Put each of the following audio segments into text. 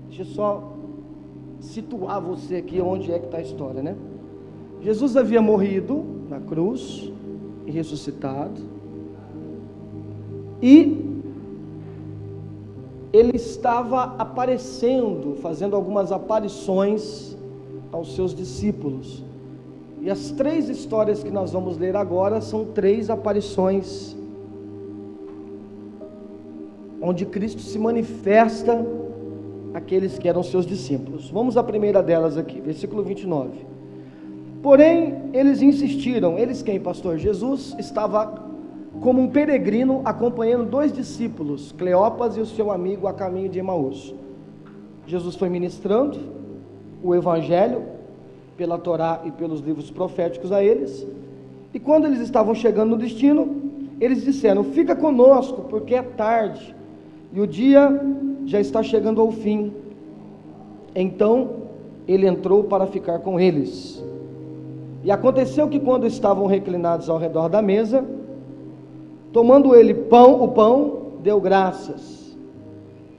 Deixa eu só situar você aqui onde é que está a história, né? Jesus havia morrido na cruz e ressuscitado, e ele estava aparecendo, fazendo algumas aparições aos seus discípulos. E as 3 histórias que nós vamos ler agora são 3 aparições onde Cristo se manifesta àqueles que eram seus discípulos. Vamos à primeira delas aqui, versículo 29. Porém, eles insistiram. Eles quem, pastor? Jesus estava como um peregrino acompanhando 2 discípulos, Cleopas e o seu amigo, a caminho de Emaús. Jesus foi ministrando o evangelho pela Torá e pelos livros proféticos a eles, e quando eles estavam chegando no destino, eles disseram: fica conosco, porque é tarde e o dia já está chegando ao fim. Então ele entrou para ficar com eles. E aconteceu que, quando estavam reclinados ao redor da mesa, tomando ele o pão, deu graças,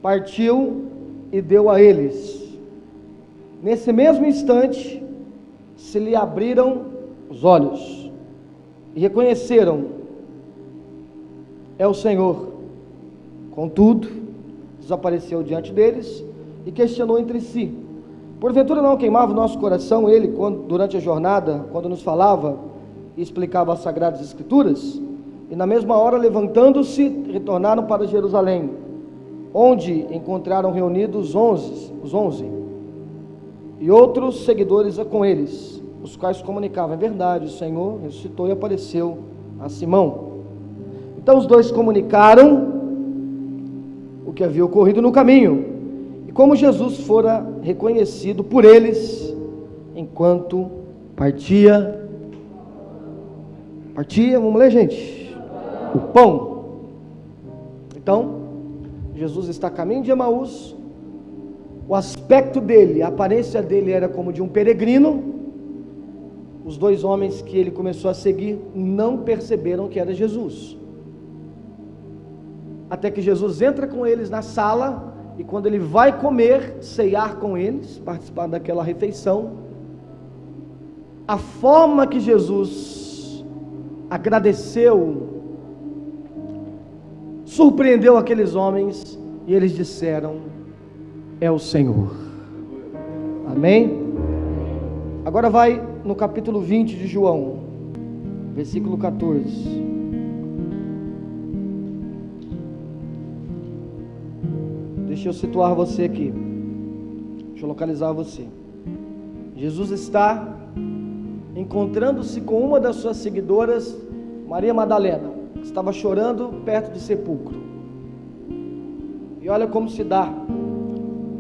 partiu e deu a eles. Nesse mesmo instante se lhe abriram os olhos e reconheceram: é o Senhor. Contudo, desapareceu diante deles e questionou entre si: porventura não queimava o nosso coração ele, durante a jornada, quando nos falava e explicava as sagradas escrituras? E na mesma hora, levantando-se, retornaram para Jerusalém, onde encontraram reunidos os 11 e outros seguidores com eles, os quais comunicavam: é verdade, o Senhor ressuscitou e apareceu a Simão. Então os 2 comunicaram o que havia ocorrido no caminho, e como Jesus fora reconhecido por eles enquanto partia, vamos ler, gente, o pão. Então, Jesus está a caminho de Emaús. O aspecto dele, a aparência dele era como de um peregrino. Os 2 homens que ele começou a seguir não perceberam que era Jesus, até que Jesus entra com eles na sala, e quando ele vai comer, ceiar com eles, participar daquela refeição, a forma que Jesus agradeceu surpreendeu aqueles homens, e eles disseram: é o Senhor. Amém? Agora vai no capítulo 20 de João, versículo 14. Deixa eu situar você aqui, deixa eu localizar você. Jesus está encontrando-se com uma das suas seguidoras, Maria Madalena, que estava chorando perto do sepulcro. E olha como se dá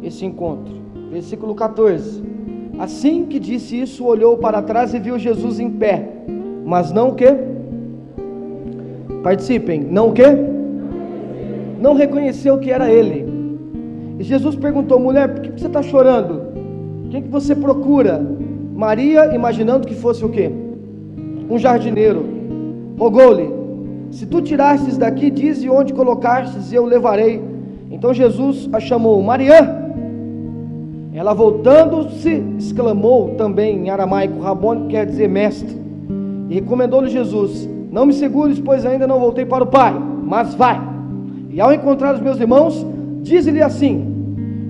esse encontro. Versículo 14. Assim que disse isso, olhou para trás e viu Jesus em pé, mas não o quê? Participem, não o quê? Não reconheceu que era ele. E Jesus perguntou: mulher, por que você está chorando? Quem que você procura? Maria, imaginando que fosse o quê? Um jardineiro, rogou-lhe: se tu tirastes daqui, dize onde colocastes e eu levarei. Então Jesus a chamou: Maria. Ela, voltando-se, exclamou também em aramaico: Rabone, que quer dizer mestre. E recomendou-lhe Jesus: não me segures, pois ainda não voltei para o Pai, mas vai, e ao encontrar os meus irmãos, dize-lhe assim: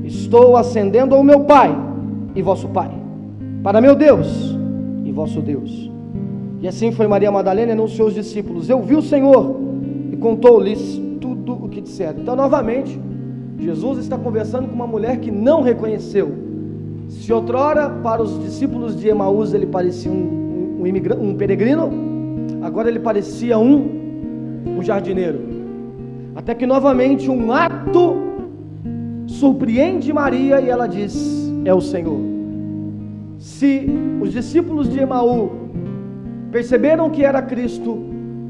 estou ascendendo ao meu Pai e vosso Pai, para meu Deus e vosso Deus. E assim foi Maria Madalena e anunciou aos discípulos: eu vi o Senhor, e contou-lhes tudo o que disseram. Então, novamente, Jesus está conversando com uma mulher que não reconheceu. Se outrora para os discípulos de Emaús ele parecia um peregrino, agora ele parecia um jardineiro. Até que novamente um ato surpreende Maria e ela diz: é o Senhor. Se os discípulos de Emaús perceberam que era Cristo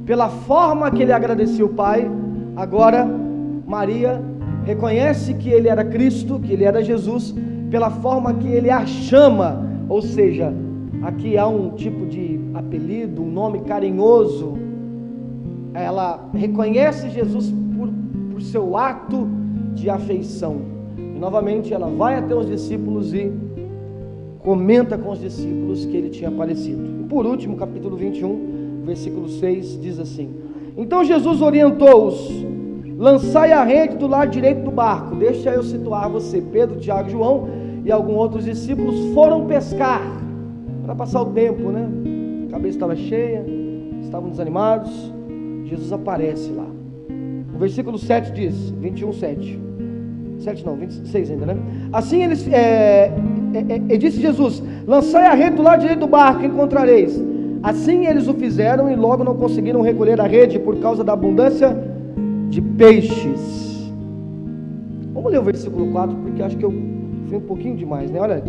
pela forma que ele agradecia o Pai, agora Maria reconhece que ele era Cristo, que ele era Jesus, pela forma que ele a chama. Ou seja, aqui há um tipo de apelido, um nome carinhoso. Ela reconhece Jesus por seu ato de afeição. E novamente ela vai até os discípulos e comenta com os discípulos que ele tinha aparecido. E por último, capítulo 21, versículo 6, diz assim: então Jesus orientou-os: lançai a rede do lado direito do barco. Deixa eu situar você. Pedro, Tiago, João e alguns outros discípulos foram pescar para passar o tempo, né? A cabeça estava cheia, estavam desanimados. Jesus aparece lá. O versículo 7 diz, 21, 7. 7 não, 26 ainda, né? Assim eles, disse Jesus: lançai a rede do lado direito do barco, encontrareis. Assim eles o fizeram e logo não conseguiram recolher a rede por causa da abundância de peixes. Vamos ler o versículo 4, porque acho que eu fui um pouquinho demais, né? Olha,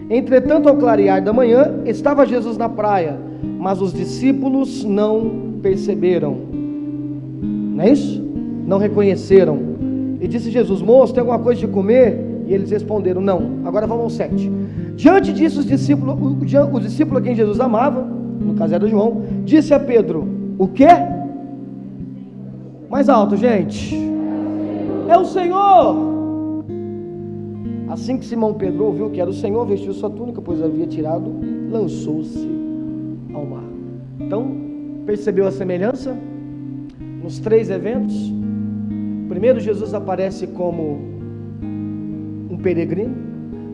entretanto, ao clarear da manhã, estava Jesus na praia, mas os discípulos não perceberam. Não é isso? Não reconheceram. E disse Jesus: moço, tem alguma coisa de comer? E eles responderam: não. Agora vamos ao 7. Diante disso, o discípulo a quem Jesus amava, no caso era João, disse a Pedro: o quê? Mais alto, gente. É o Senhor. Assim que Simão Pedro ouviu que era o Senhor, vestiu sua túnica, pois havia tirado, e lançou-se ao mar. Então, percebeu a semelhança nos três eventos? Primeiro, Jesus aparece como um peregrino,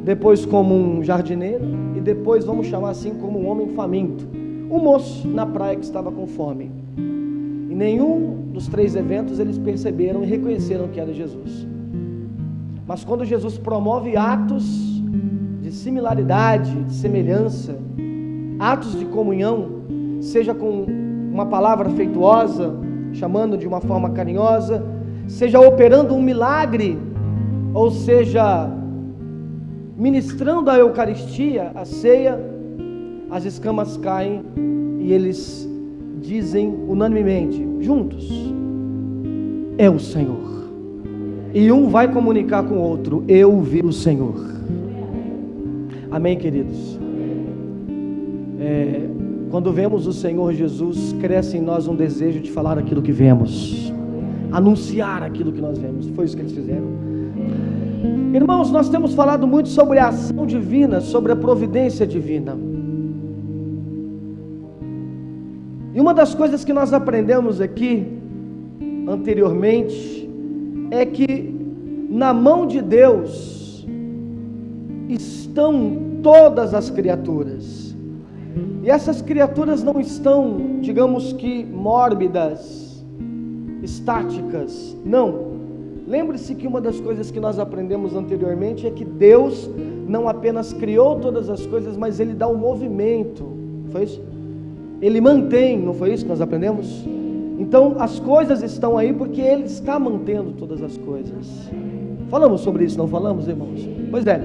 depois como um jardineiro, e depois, vamos chamar assim, como um homem faminto, um moço na praia que estava com fome. Em nenhum dos três eventos eles perceberam e reconheceram que era Jesus. Mas quando Jesus promove atos de similaridade, de semelhança, atos de comunhão, seja com uma palavra afetuosa, chamando de uma forma carinhosa, seja operando um milagre, ou seja, ministrando a Eucaristia, a ceia, as escamas caem e eles dizem unanimemente, juntos: é o Senhor. E um vai comunicar com o outro: eu vi o Senhor. Amém, queridos? Quando vemos o Senhor Jesus, cresce em nós um desejo de falar aquilo que vemos, anunciar aquilo que nós vemos. Foi isso que eles fizeram. Irmãos, nós temos falado muito sobre a ação divina, sobre a providência divina. E uma das coisas que nós aprendemos aqui anteriormente é que na mão de Deus estão todas as criaturas. E essas criaturas não estão, digamos que, mórbidas, estáticas. Não. Lembre-se que uma das coisas que nós aprendemos anteriormente é que Deus não apenas criou todas as coisas, mas Ele dá um movimento. Foi isso? Ele mantém, não foi isso que nós aprendemos? Então as coisas estão aí porque Ele está mantendo todas as coisas. Falamos sobre isso, não falamos, irmãos? Pois é.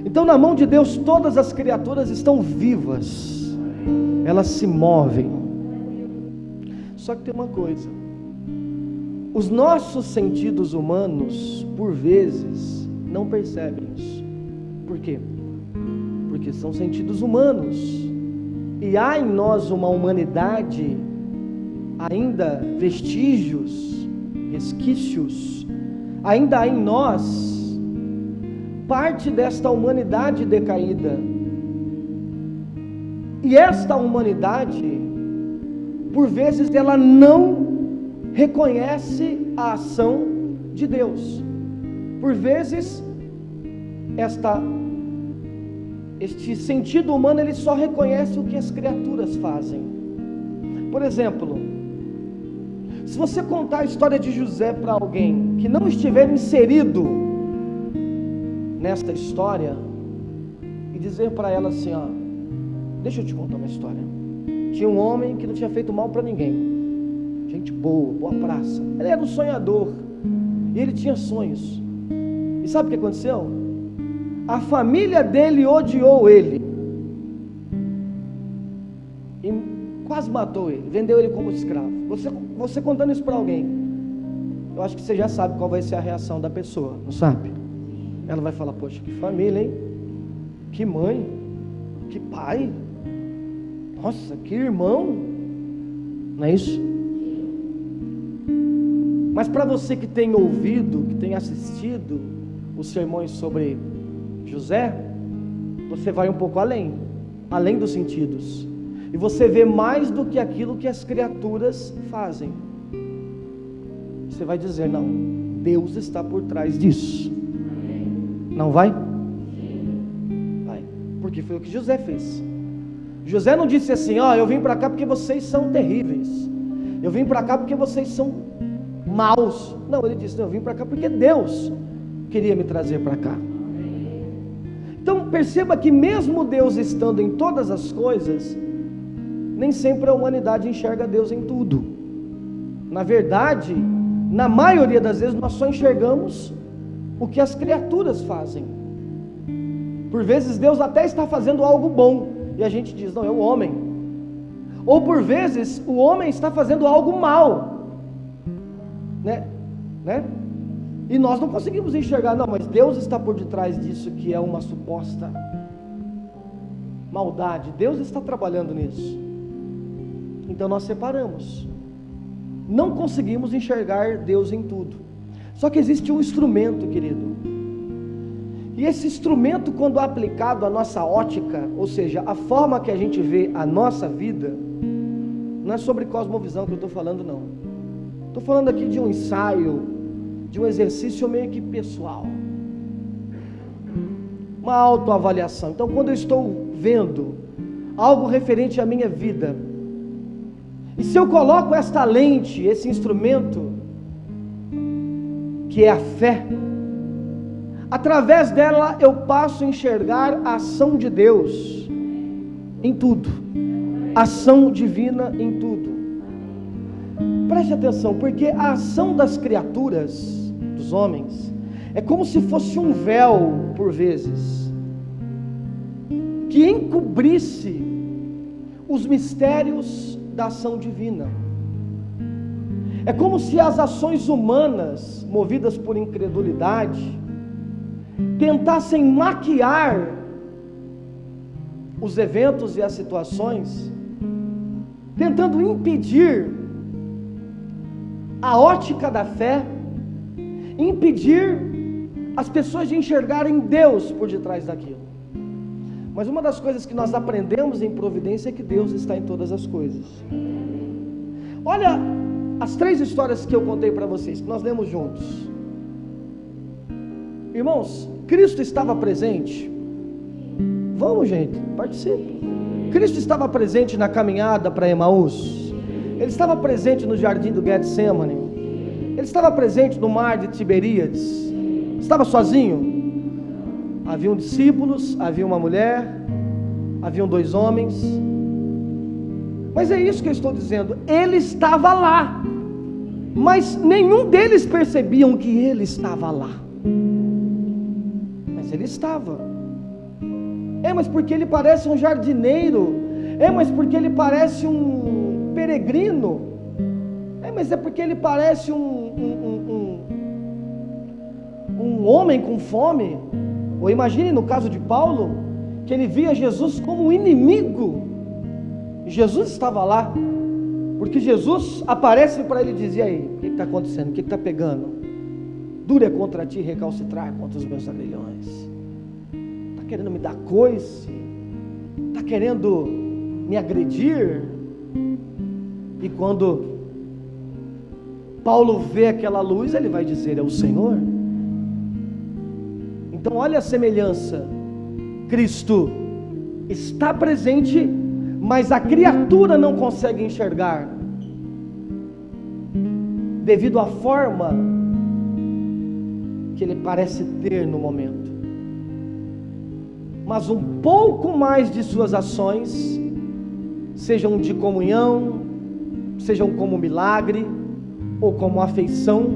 Então na mão de Deus todas as criaturas estão vivas, elas se movem. Só que tem uma coisa: os nossos sentidos humanos, por vezes, não percebem isso. Por quê? Porque são sentidos humanos. E há em nós uma humanidade, ainda vestígios, resquícios, ainda há em nós parte desta humanidade decaída. E esta humanidade, por vezes, ela não reconhece a ação de Deus. Por vezes, este sentido humano, ele só reconhece o que as criaturas fazem. Por exemplo, se você contar a história de José para alguém que não estiver inserido nesta história, e dizer para ela assim: ó, deixa eu te contar uma história. Tinha um homem que não tinha feito mal para ninguém, gente boa, boa praça. Ele era um sonhador e ele tinha sonhos. E sabe o que aconteceu? A família dele odiou ele e quase matou ele, vendeu ele como escravo. Você contando isso para alguém, eu acho que você já sabe qual vai ser a reação da pessoa, não sabe? Ela vai falar: poxa, que família, hein? Que mãe, que pai, nossa, que irmão. Não é isso? Mas para você que tem ouvido, que tem assistido os sermões sobre José, você vai um pouco além dos sentidos, e você vê mais do que aquilo que as criaturas fazem. Você vai dizer: não, Deus está por trás disso. Não vai? Vai, porque foi o que José fez. José não disse assim: ó, eu vim para cá porque vocês são terríveis, eu vim para cá porque vocês são maus. Não, ele disse: não, eu vim para cá porque Deus queria me trazer para cá. Então perceba que mesmo Deus estando em todas as coisas, nem sempre a humanidade enxerga Deus em tudo. Na verdade, na maioria das vezes nós só enxergamos o que as criaturas fazem. Por vezes Deus até está fazendo algo bom e a gente diz: não, é o homem. Ou por vezes o homem está fazendo algo mal, né? E nós não conseguimos enxergar: não, mas Deus está por detrás disso, que é uma suposta maldade. Deus está trabalhando nisso. Então nós separamos, não conseguimos enxergar Deus em tudo. Só que existe um instrumento, querido, e esse instrumento, quando aplicado à nossa ótica, ou seja, a forma que a gente vê a nossa vida, não é sobre cosmovisão que eu estou falando, não. Estou falando aqui de um ensaio, de um exercício meio que pessoal, uma autoavaliação. Então, quando eu estou vendo algo referente à minha vida, e se eu coloco esta lente, esse instrumento, que é a fé, através dela eu passo a enxergar a ação de Deus em tudo, a ação divina em tudo. Preste atenção, porque a ação das criaturas, dos homens, é como se fosse um véu, por vezes, que encobrisse os mistérios da ação divina. É como se as ações humanas, movidas por incredulidade, tentassem maquiar os eventos e as situações, tentando impedir a ótica da fé, impedir as pessoas de enxergarem Deus por detrás daquilo. Mas uma das coisas que nós aprendemos em providência é que Deus está em todas as coisas. Olha as 3 histórias que eu contei para vocês, que nós lemos juntos. Irmãos, Cristo estava presente. Vamos, gente, participe. Cristo estava presente na caminhada para Emaús. Ele estava presente no jardim do Getsemane. Ele estava presente no mar de Tiberíades. Estava sozinho? Haviam discípulos, havia uma mulher, haviam 2 homens. Mas é isso que eu estou dizendo. Ele estava lá, mas nenhum deles percebiam que ele estava lá. Mas ele estava. Mas porque ele parece um jardineiro. Mas porque ele parece um peregrino. Mas é porque ele parece um homem com fome. Ou imagine no caso de Paulo, que ele via Jesus como um inimigo. Jesus estava lá, porque Jesus aparece para ele e diz: e aí, o que está acontecendo? O que está pegando? Duro é contra ti recalcitrar contra os meus aguilhões. Está querendo me dar coice? Está querendo me agredir? E quando Paulo vê aquela luz, ele vai dizer: é o Senhor. Então olha a semelhança. Cristo está presente, mas a criatura não consegue enxergar, devido à forma que ele parece ter no momento. Mas um pouco mais de suas ações, sejam de comunhão, sejam como milagre, ou como afeição,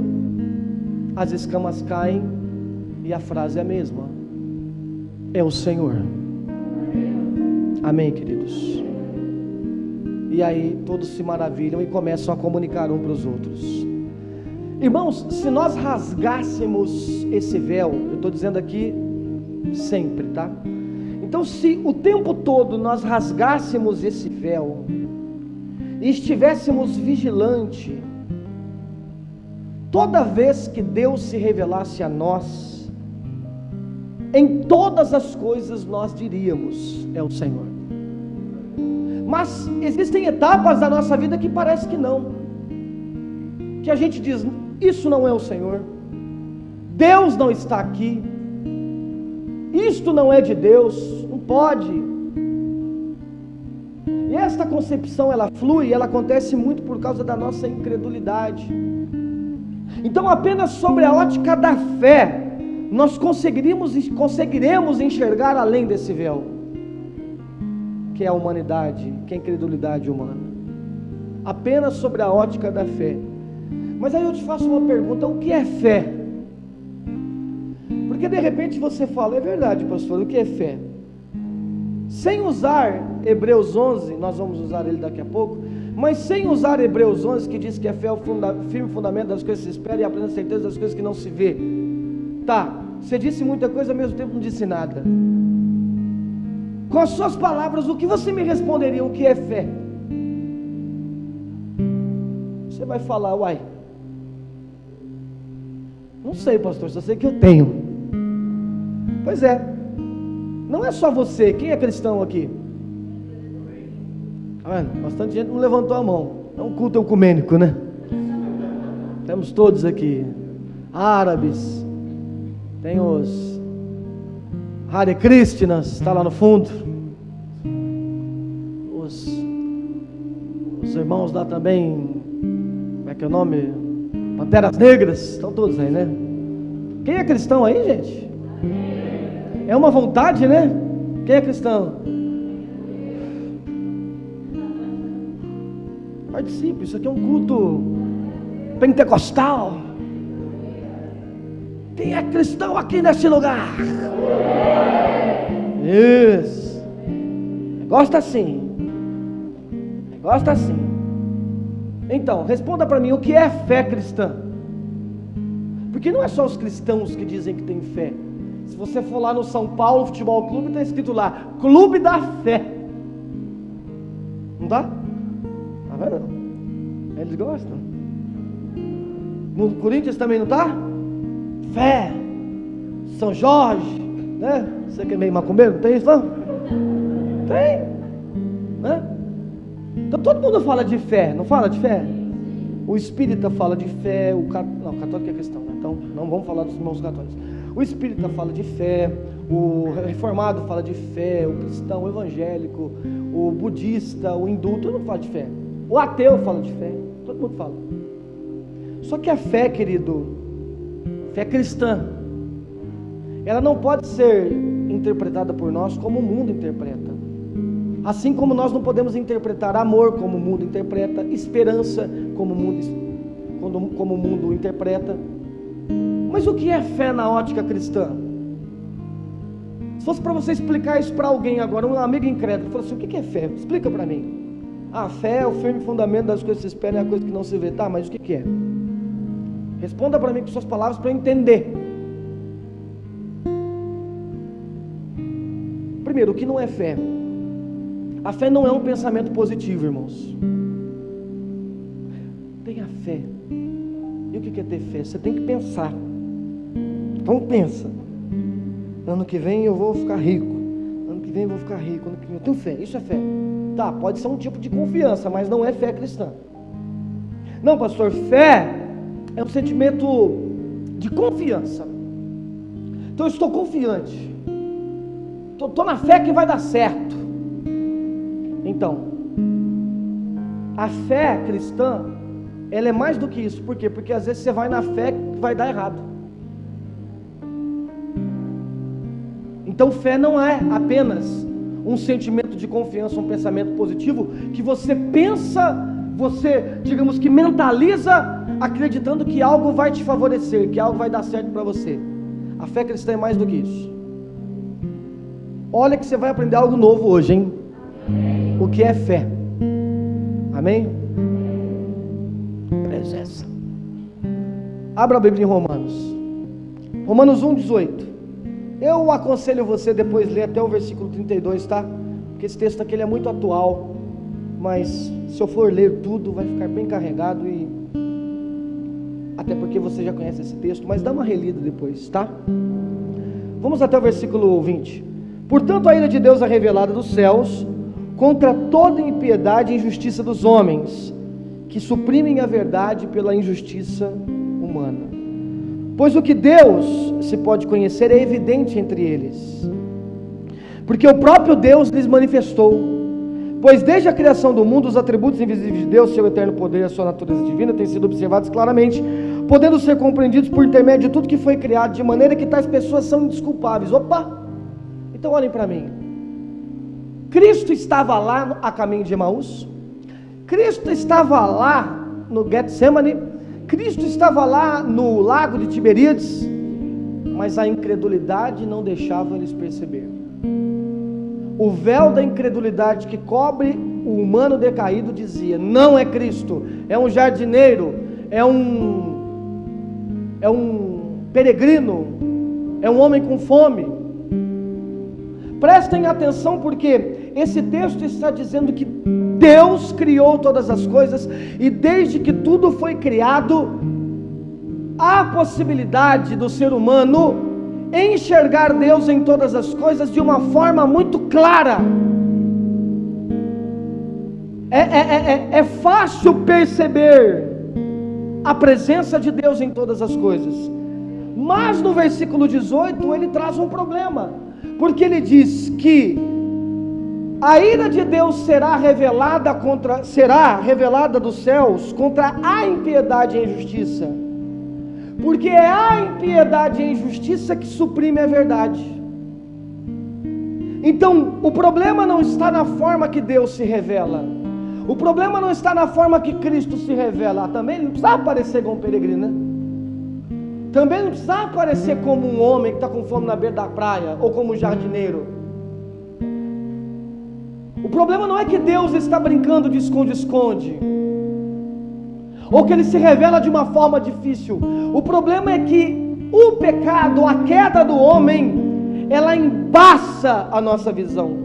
as escamas caem e a frase é a mesma: é o Senhor. Amém, queridos? E aí todos se maravilham e começam a comunicar um para os outros. Irmãos, se nós rasgássemos esse véu, eu estou dizendo aqui sempre, tá? Então, se o tempo todo nós rasgássemos esse véu e estivéssemos vigilantes, toda vez que Deus se revelasse a nós, em todas as coisas nós diríamos: é o Senhor. Mas existem etapas da nossa vida que parece que não, que a gente diz: isso não é o Senhor, Deus não está aqui, isto não é de Deus, não pode. E esta concepção, ela flui, ela acontece muito por causa da nossa incredulidade. Então, apenas sobre a ótica da fé, nós conseguiremos enxergar além desse véu, que é a humanidade, que é a incredulidade humana. Apenas sobre a ótica da fé. Mas aí eu te faço uma pergunta: o que é fé? Porque de repente você fala: é verdade, pastor, o que é fé? Sem usar Hebreus 11, nós vamos usar ele daqui a pouco, mas sem usar Hebreus 11, que diz que a fé é o firme fundamento das coisas que se esperam e a plena certeza das coisas que não se vê. Tá, você disse muita coisa, ao mesmo tempo não disse nada. Com as suas palavras, o que você me responderia? O que é fé? Você vai falar: uai, não sei, pastor, só sei que eu tenho. Pois é, não é só você. Quem é cristão aqui? Bastante gente não levantou a mão. É um culto ecumênico, né? Temos todos aqui árabes, tem os Hare Krishnas, está lá no fundo, os irmãos lá também, como é que é o nome? Panteras Negras, estão todos aí, né? Quem é cristão aí, gente? É uma vontade, né? Quem é cristão? Participe, isso aqui é um culto pentecostal. Quem é cristão aqui nesse lugar? Isso. Gosta assim. Gosta assim. Então, responda para mim: o que é fé cristã? Porque não é só os cristãos que dizem que tem fé. Se você for lá no São Paulo Futebol Clube, está escrito lá: Clube da Fé. Não tá? Tá vendo? Eles gostam. No Corinthians também não tá? Fé, São Jorge, né? Você que é meio macumbeiro, não tem isso não? Tem, né? Então todo mundo fala de fé, não fala de fé? O espírita fala de fé, o católico é cristão, né? Então não vamos falar dos irmãos católicos. O espírita fala de fé, o reformado fala de fé, o cristão, o evangélico, o budista, o hindu, todo mundo fala de fé. O ateu fala de fé, todo mundo fala. Só que a fé, querido, fé cristã, ela não pode ser interpretada por nós como o mundo interpreta. Assim como nós não podemos interpretar amor como o mundo interpreta, esperança como o mundo interpreta. Mas o que é fé na ótica cristã? Se fosse para você explicar isso para alguém agora, um amigo incrédulo, falou assim: o que é fé? Explica para mim. A fé é o firme fundamento das coisas que se esperam e a coisa que não se vê. Tá, mas o que é? Responda para mim com suas palavras para eu entender. Primeiro, o que não é fé? A fé não é um pensamento positivo, irmãos. Tenha fé. E o que é ter fé? Você tem que pensar. Então pensa: ano que vem eu vou ficar rico, ano que vem eu vou ficar rico, ano que vem eu tenho fé. Isso é fé. Tá, pode ser um tipo de confiança, mas não é fé cristã. Não, pastor, fé é um sentimento de confiança. Então eu estou confiante, estou na fé que vai dar certo. Então, a fé cristã, ela é mais do que isso. Por quê? Porque às vezes você vai na fé que vai dar errado. Então fé não é apenas um sentimento de confiança, um pensamento positivo, que você pensa, você, digamos que mentaliza, acreditando que algo vai te favorecer, que algo vai dar certo para você. A fé cristã é mais do que isso. Olha que você vai aprender algo novo hoje, hein? Amém. O que é fé? Amém? Presença. Abra a Bíblia em Romanos. Romanos 1:18. Eu aconselho você depois ler até o versículo 32, tá? Porque esse texto aqui ele é muito atual, mas se eu for ler tudo vai ficar bem carregado, e até porque você já conhece esse texto, mas dá uma relida depois, tá? Vamos até o versículo 20. Portanto, a ira de Deus é revelada dos céus contra toda impiedade e injustiça dos homens, que suprimem a verdade pela injustiça humana. Pois o que Deus se pode conhecer é evidente entre eles, porque o próprio Deus lhes manifestou. Pois desde a criação do mundo, os atributos invisíveis de Deus, seu eterno poder e a sua natureza divina têm sido observados claramente, podendo ser compreendidos por intermédio de tudo que foi criado, de maneira que tais pessoas são indesculpáveis. Opa! Então olhem para mim. Cristo estava lá a caminho de Emaús, Cristo estava lá no Getsemane, Cristo estava lá no lago de Tiberíades, mas a incredulidade não deixava eles perceber. O véu da incredulidade que cobre o humano decaído dizia: não é Cristo, é um jardineiro, é um peregrino, é um homem com fome. Prestem atenção, porque esse texto está dizendo que Deus criou todas as coisas, e desde que tudo foi criado, há possibilidade do ser humano enxergar Deus em todas as coisas de uma forma muito clara. É fácil perceber a presença de Deus em todas as coisas, mas no versículo 18 ele traz um problema, porque ele diz que a ira de Deus será revelada dos céus contra a impiedade e a injustiça, porque é a impiedade e a injustiça que suprime a verdade. Então, o problema não está na forma que Deus se revela, o problema não está na forma que Cristo se revela. Também não precisa aparecer como um peregrino, né? Também não precisa aparecer como um homem que está com fome na beira da praia, ou como um jardineiro. O problema não é que Deus está brincando de esconde-esconde, ou que Ele se revela de uma forma difícil. O problema é que o pecado, a queda do homem, ela embaça a nossa visão.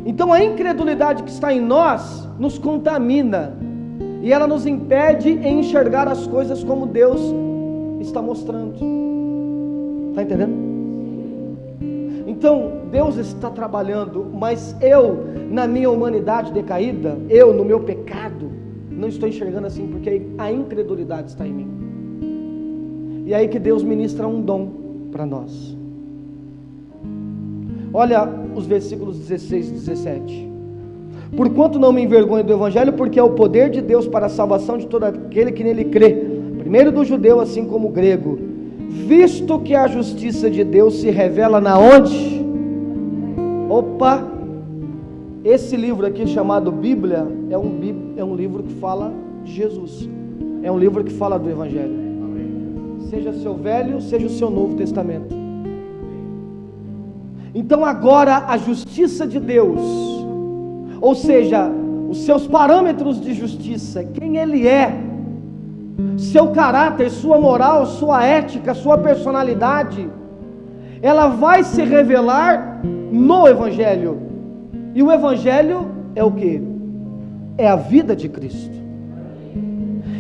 Então a incredulidade que está em nós nos contamina, e ela nos impede em enxergar as coisas como Deus está mostrando. Está entendendo? Então Deus está trabalhando, mas eu, na minha humanidade decaída, eu no meu pecado, não estou enxergando assim, porque a incredulidade está em mim. E é aí que Deus ministra um dom para nós. Olha os versículos 16 e 17. Porquanto não me envergonho do Evangelho, porque é o poder de Deus para a salvação de todo aquele que nele crê, primeiro do judeu assim como o grego, visto que a justiça de Deus se revela na onde? Opa! Esse livro aqui chamado Bíblia é um livro que fala de Jesus, é um livro que fala do Evangelho, seja seu Velho, seja o seu Novo Testamento. Então agora a justiça de Deus, ou seja, os seus parâmetros de justiça, quem Ele é, seu caráter, sua moral, sua ética, sua personalidade, ela vai se revelar no Evangelho. E o Evangelho é o que? É a vida de Cristo.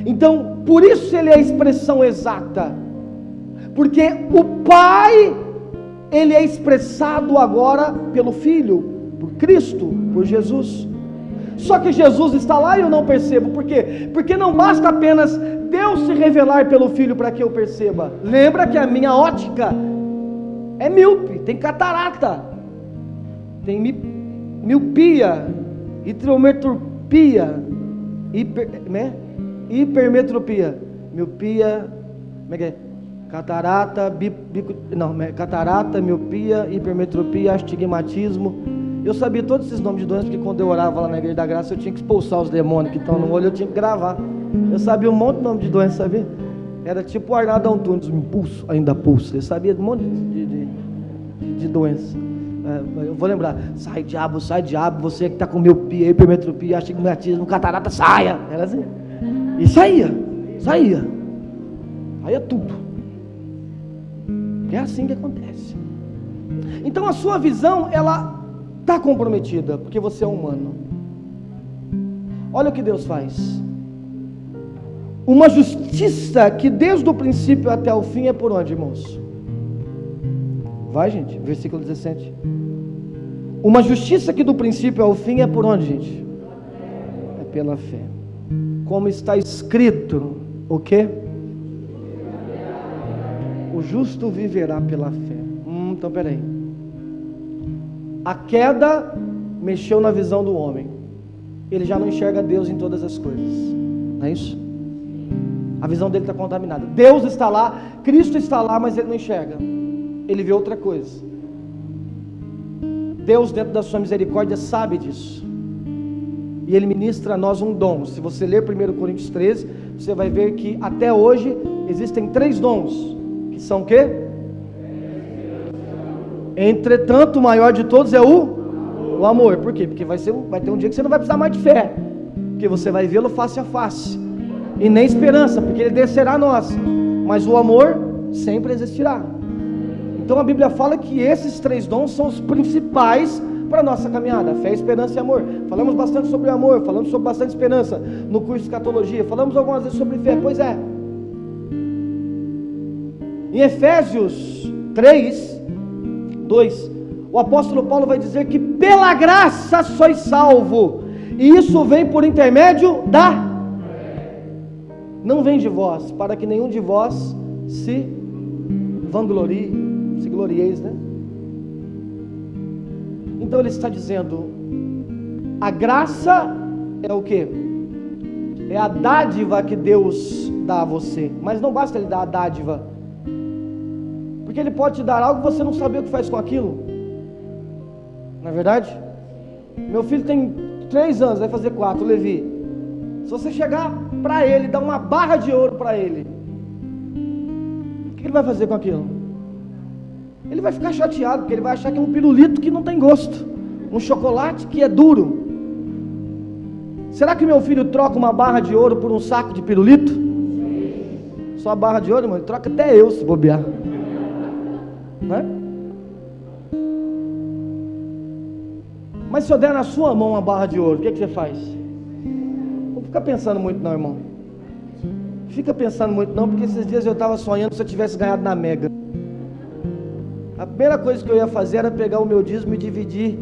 Então, por isso ele é a expressão exata, porque o Pai, ele é expressado agora pelo Filho, por Cristo, por Jesus. Só que Jesus está lá e eu não percebo. Por quê? Porque não basta apenas Deus se revelar pelo Filho para que eu perceba. Lembra que a minha ótica é míope, tem catarata, tem miopia, hidrometropia, hipermetropia, miopia, como é que é? Catarata, miopia, hipermetropia, astigmatismo. Eu sabia todos esses nomes de doenças, porque quando eu orava lá na Igreja da Graça, eu tinha que expulsar os demônios que estão no olho, eu tinha que gravar. Eu sabia um monte de nome de doenças, sabia? Era tipo o Arnaldo Antunes, um impulso, ainda pulso. Eu sabia um monte de doenças. Eu vou lembrar: sai diabo, você que está com miopia, hipermetropia, astigmatismo, catarata, saia. Era assim. E saía tudo. É assim que acontece. Então a sua visão, ela está comprometida, porque você é humano. Olha o que Deus faz. Uma justiça que desde o princípio até o fim é por onde, irmãos? Vai, gente, versículo 17. Uma justiça que do princípio ao fim é por onde, gente? É pela fé. Como está escrito, o quê? O justo viverá pela fé. Então peraí. A queda mexeu na visão do homem. Ele já não enxerga Deus em todas as coisas. Não é isso? A visão dele está contaminada. Deus está lá, Cristo está lá, mas ele não enxerga. Ele vê outra coisa. Deus, dentro da sua misericórdia, sabe disso. E Ele ministra a nós um dom. Se você ler 1 Coríntios 13, você vai ver que até hoje existem 3 dons. Que são o quê? Entretanto, o maior de todos é o amor. Por quê? Porque vai ter um dia que você não vai precisar mais de fé. Porque você vai vê-lo face a face. E nem esperança, porque Ele descerá a nós. Mas o amor sempre existirá. Então a Bíblia fala que esses 3 dons são os principais para a nossa caminhada: fé, esperança e amor. Falamos bastante sobre o amor, falamos sobre bastante esperança no curso de escatologia, falamos algumas vezes sobre fé. Pois é. Em Efésios 3, 2, o apóstolo Paulo vai dizer que pela graça sois salvo, e isso vem por intermédio da... Não vem de vós, para que nenhum de vós se vanglorie, se glorieis, né? Então ele está dizendo, a graça é o quê? É a dádiva que Deus dá a você. Mas não basta Ele dar a dádiva, porque Ele pode te dar algo e você não saber o que faz com aquilo. Não é verdade? Meu filho tem 3 anos, vai fazer 4, o Levi. Se você chegar para ele, dar uma barra de ouro para ele, o que ele vai fazer com aquilo? Ele vai ficar chateado, porque ele vai achar que é um pirulito que não tem gosto, um chocolate que é duro. Será que meu filho troca uma barra de ouro por um saco de pirulito? Só a barra de ouro, irmão, ele troca até eu se bobear, não é? Mas se eu der na sua mão uma barra de ouro, o que você faz? Não fica pensando muito não, irmão. Fica pensando muito não, porque esses dias eu estava sonhando se eu tivesse ganhado na Mega. A primeira coisa que eu ia fazer era pegar o meu dízimo e dividir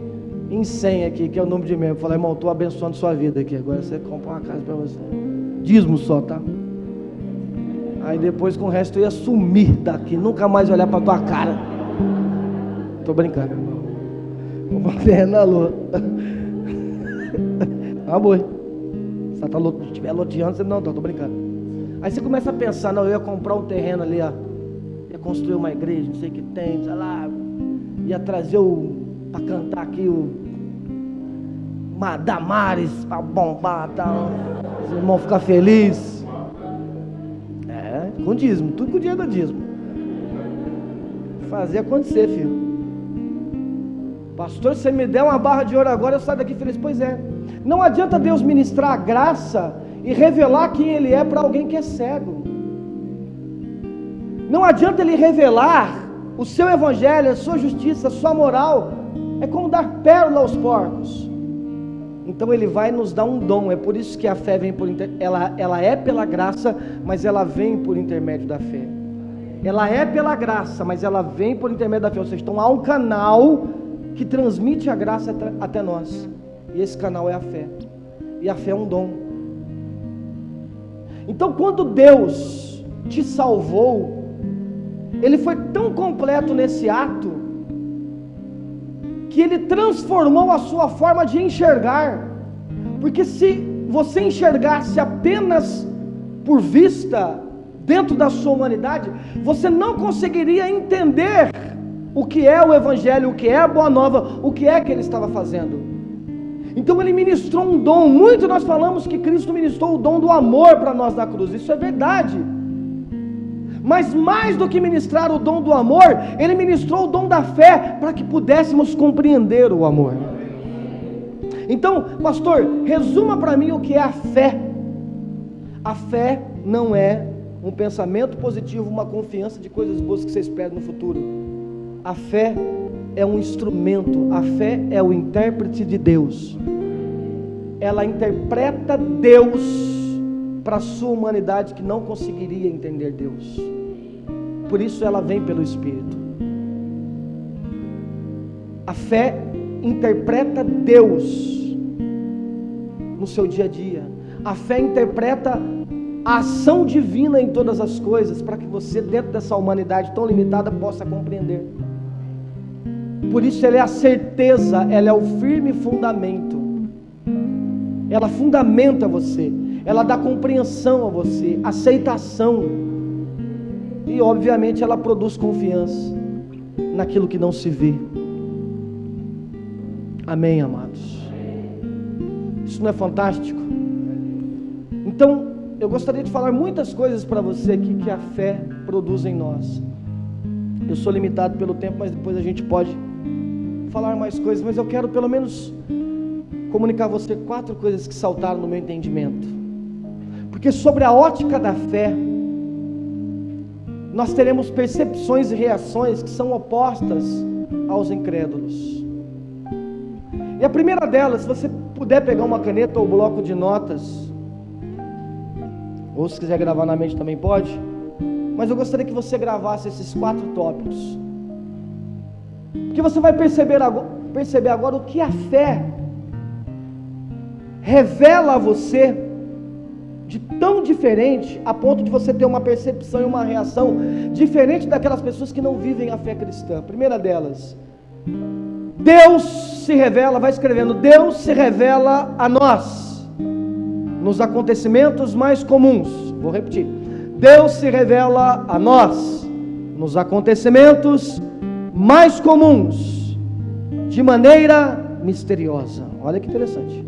em 100 aqui, que é o número de membros. Falar, irmão, estou abençoando sua vida aqui, agora você compra uma casa para você. Dízimo só, tá? Aí depois com o resto eu ia sumir daqui, nunca mais olhar para tua cara. Tô brincando. Vou bater na lua. Ah, boi. Se estiver loteando, você não, tô brincando. Aí você começa a pensar, não, eu ia comprar um terreno ali, ó. Ia construir uma igreja, não sei o que tem, sei lá. Ia trazer para cantar aqui uma Damares para bombar e tal. Os irmãos ficar felizes. Com dízimo, tudo com o dinheiro do dízimo. Fazer acontecer, filho. Pastor, se você me der uma barra de ouro agora, eu saio daqui feliz. Pois é. Não adianta Deus ministrar a graça e revelar quem Ele é para alguém que é cego. Não adianta Ele revelar o seu evangelho, a sua justiça, a sua moral. É como dar pérola aos porcos. Então Ele vai nos dar um dom. É por isso que a fé vem ela é pela graça, mas ela vem por intermédio da fé. Ela é pela graça, mas ela vem por intermédio da fé. Ou seja, então há um canal que transmite a graça até nós. E esse canal é a fé. E a fé é um dom. Então quando Deus te salvou, Ele foi tão completo nesse ato, que Ele transformou a sua forma de enxergar. Porque se você enxergasse apenas por vista, dentro da sua humanidade, você não conseguiria entender o que é o Evangelho, o que é a Boa Nova, o que é que Ele estava fazendo. Então Ele ministrou um dom. Muito nós falamos que Cristo ministrou o dom do amor para nós na cruz, isso é verdade. Mas mais do que ministrar o dom do amor, Ele ministrou o dom da fé, para que pudéssemos compreender o amor. Então, pastor, resuma para mim o que é a fé. A fé não é um pensamento positivo, uma confiança de coisas boas que você espera no futuro. A fé é um instrumento, a fé é o intérprete de Deus. Ela interpreta Deus para a sua humanidade que não conseguiria entender Deus. Por isso ela vem pelo Espírito. A fé interpreta Deus no seu dia a dia. A fé interpreta a ação divina em todas as coisas, para que você, dentro dessa humanidade tão limitada, possa compreender. Por isso ela é a certeza, ela é o firme fundamento. Ela fundamenta você, ela dá compreensão a você, aceitação. E obviamente ela produz confiança naquilo que não se vê. Amém, amados? Isso não é fantástico? Então, eu gostaria de falar muitas coisas para você aqui que a fé produz em nós. Eu sou limitado pelo tempo, mas depois a gente pode falar mais coisas. Mas eu quero pelo menos comunicar a você 4 coisas que saltaram no meu entendimento. Porque sobre a ótica da fé, nós teremos percepções e reações que são opostas aos incrédulos. E a primeira delas, se você puder pegar uma caneta ou um bloco de notas, ou se quiser gravar na mente também pode, mas eu gostaria que você gravasse esses 4 tópicos, porque você vai perceber agora o que a fé revela a você de tão diferente, a ponto de você ter uma percepção e uma reação diferente daquelas pessoas que não vivem a fé cristã. Primeira delas, Deus se revela, vai escrevendo, Deus se revela a nós nos acontecimentos mais comuns. Vou repetir, Deus se revela a nós nos acontecimentos mais comuns, de maneira misteriosa. Olha que interessante.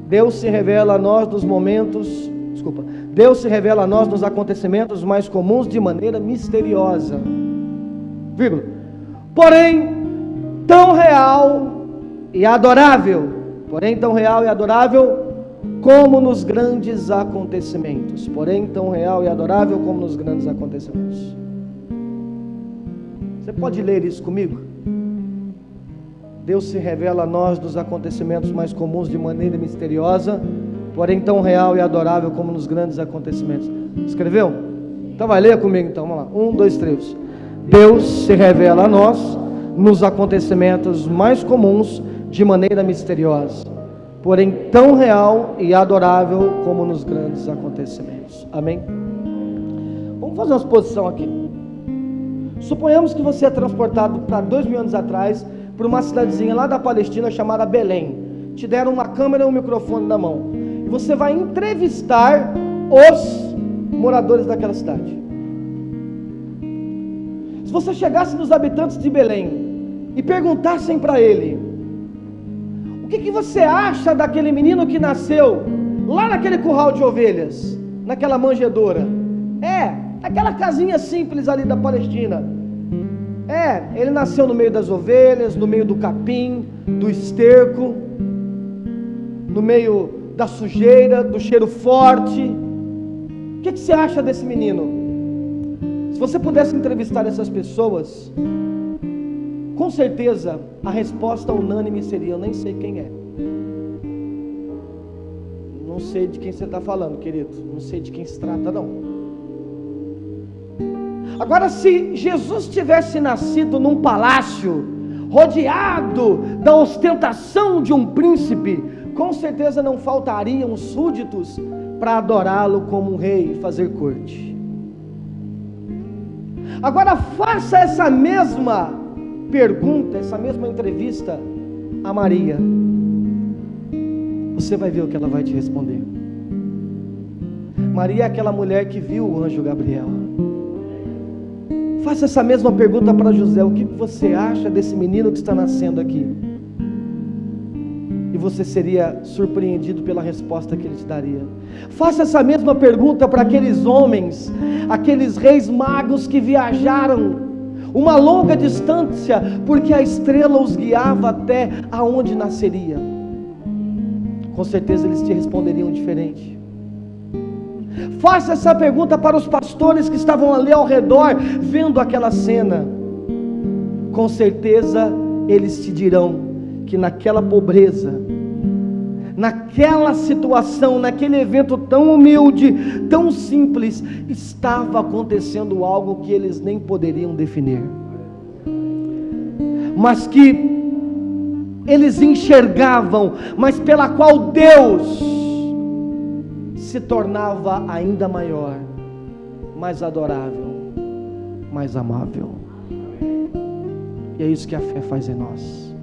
Deus se revela a nós Deus se revela a nós nos acontecimentos mais comuns de maneira misteriosa, vírgula, porém tão real e adorável, como nos grandes acontecimentos. Porém tão real e adorável como nos grandes acontecimentos. Você pode ler isso comigo? Deus se revela a nós nos acontecimentos mais comuns de maneira misteriosa, porém tão real e adorável como nos grandes acontecimentos. Escreveu? Então vai ler comigo então, vamos lá. 1, 2, 3. Deus se revela a nós nos acontecimentos mais comuns de maneira misteriosa, porém tão real e adorável como nos grandes acontecimentos. Amém? Vamos fazer uma suposição aqui. Suponhamos que você é transportado para 2000 anos atrás, para uma cidadezinha lá da Palestina chamada Belém. Te deram uma câmera e um microfone na mão, e você vai entrevistar os moradores daquela cidade. Se você chegasse nos habitantes de Belém e perguntassem para ele: o que você acha daquele menino que nasceu lá naquele curral de ovelhas, naquela manjedoura? Aquela casinha simples ali da Palestina. Ele nasceu no meio das ovelhas, no meio do capim, do esterco, no meio da sujeira, do cheiro forte. O que você acha desse menino? Se você pudesse entrevistar essas pessoas, com certeza a resposta unânime seria: eu nem sei quem é. Não sei de quem você está falando, querido. Não sei de quem se trata, não. Agora, se Jesus tivesse nascido num palácio, rodeado da ostentação de um príncipe, com certeza não faltariam súditos para adorá-lo como um rei e fazer corte. Agora faça essa mesma pergunta, essa mesma entrevista a Maria. Você vai ver o que ela vai te responder. Maria é aquela mulher que viu o anjo Gabriel. Faça essa mesma pergunta para José: o que você acha desse menino que está nascendo aqui? E você seria surpreendido pela resposta que ele te daria. Faça essa mesma pergunta para aqueles homens, aqueles reis magos que viajaram uma longa distância, porque a estrela os guiava até aonde nasceria. Com certeza eles te responderiam diferente. Faça essa pergunta para os pastores que estavam ali ao redor, vendo aquela cena. Com certeza eles te dirão que naquela pobreza, naquela situação, naquele evento tão humilde, tão simples, estava acontecendo algo que eles nem poderiam definir, mas que eles enxergavam, mas pela qual Deus se tornava ainda maior, mais adorável, mais amável. E é isso que a fé faz em nós.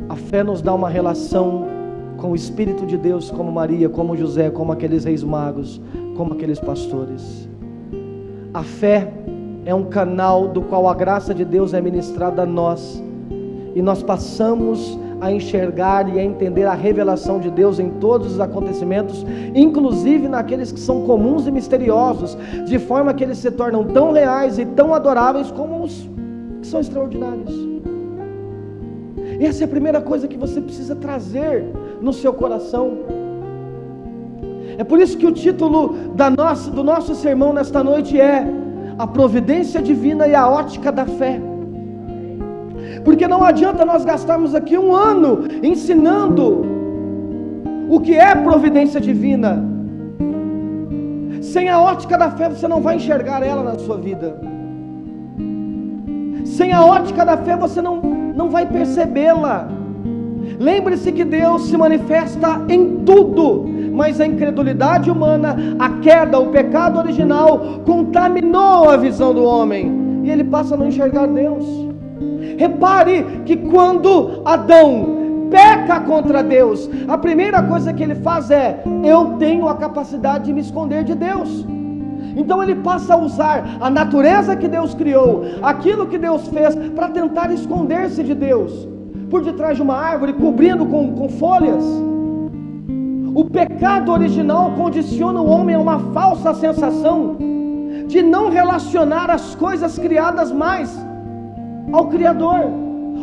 A fé nos dá uma relação com o Espírito de Deus, como Maria, como José, como aqueles reis magos, como aqueles pastores. A fé é um canal do qual a graça de Deus é ministrada a nós, e nós passamos a enxergar e a entender a revelação de Deus em todos os acontecimentos, inclusive naqueles que são comuns e misteriosos, de forma que eles se tornam tão reais e tão adoráveis como os que são extraordinários. E essa é a primeira coisa que você precisa trazer no seu coração. É por isso que o título do nosso sermão nesta noite é a providência divina e a ótica da fé. Porque não adianta nós gastarmos aqui um ano ensinando o que é providência divina. Sem a ótica da fé você não vai enxergar ela na sua vida. Sem a ótica da fé você não vai percebê-la. Lembre-se que Deus se manifesta em tudo, mas a incredulidade humana, a queda, o pecado original contaminou a visão do homem, e ele passa a não enxergar Deus. Repare que quando Adão peca contra Deus, a primeira coisa que ele faz é: eu tenho a capacidade de me esconder de Deus. Então ele passa a usar a natureza que Deus criou, aquilo que Deus fez, para tentar esconder-se de Deus, por detrás de uma árvore, cobrindo com folhas. O pecado original condiciona o homem a uma falsa sensação de não relacionar as coisas criadas mais ao Criador.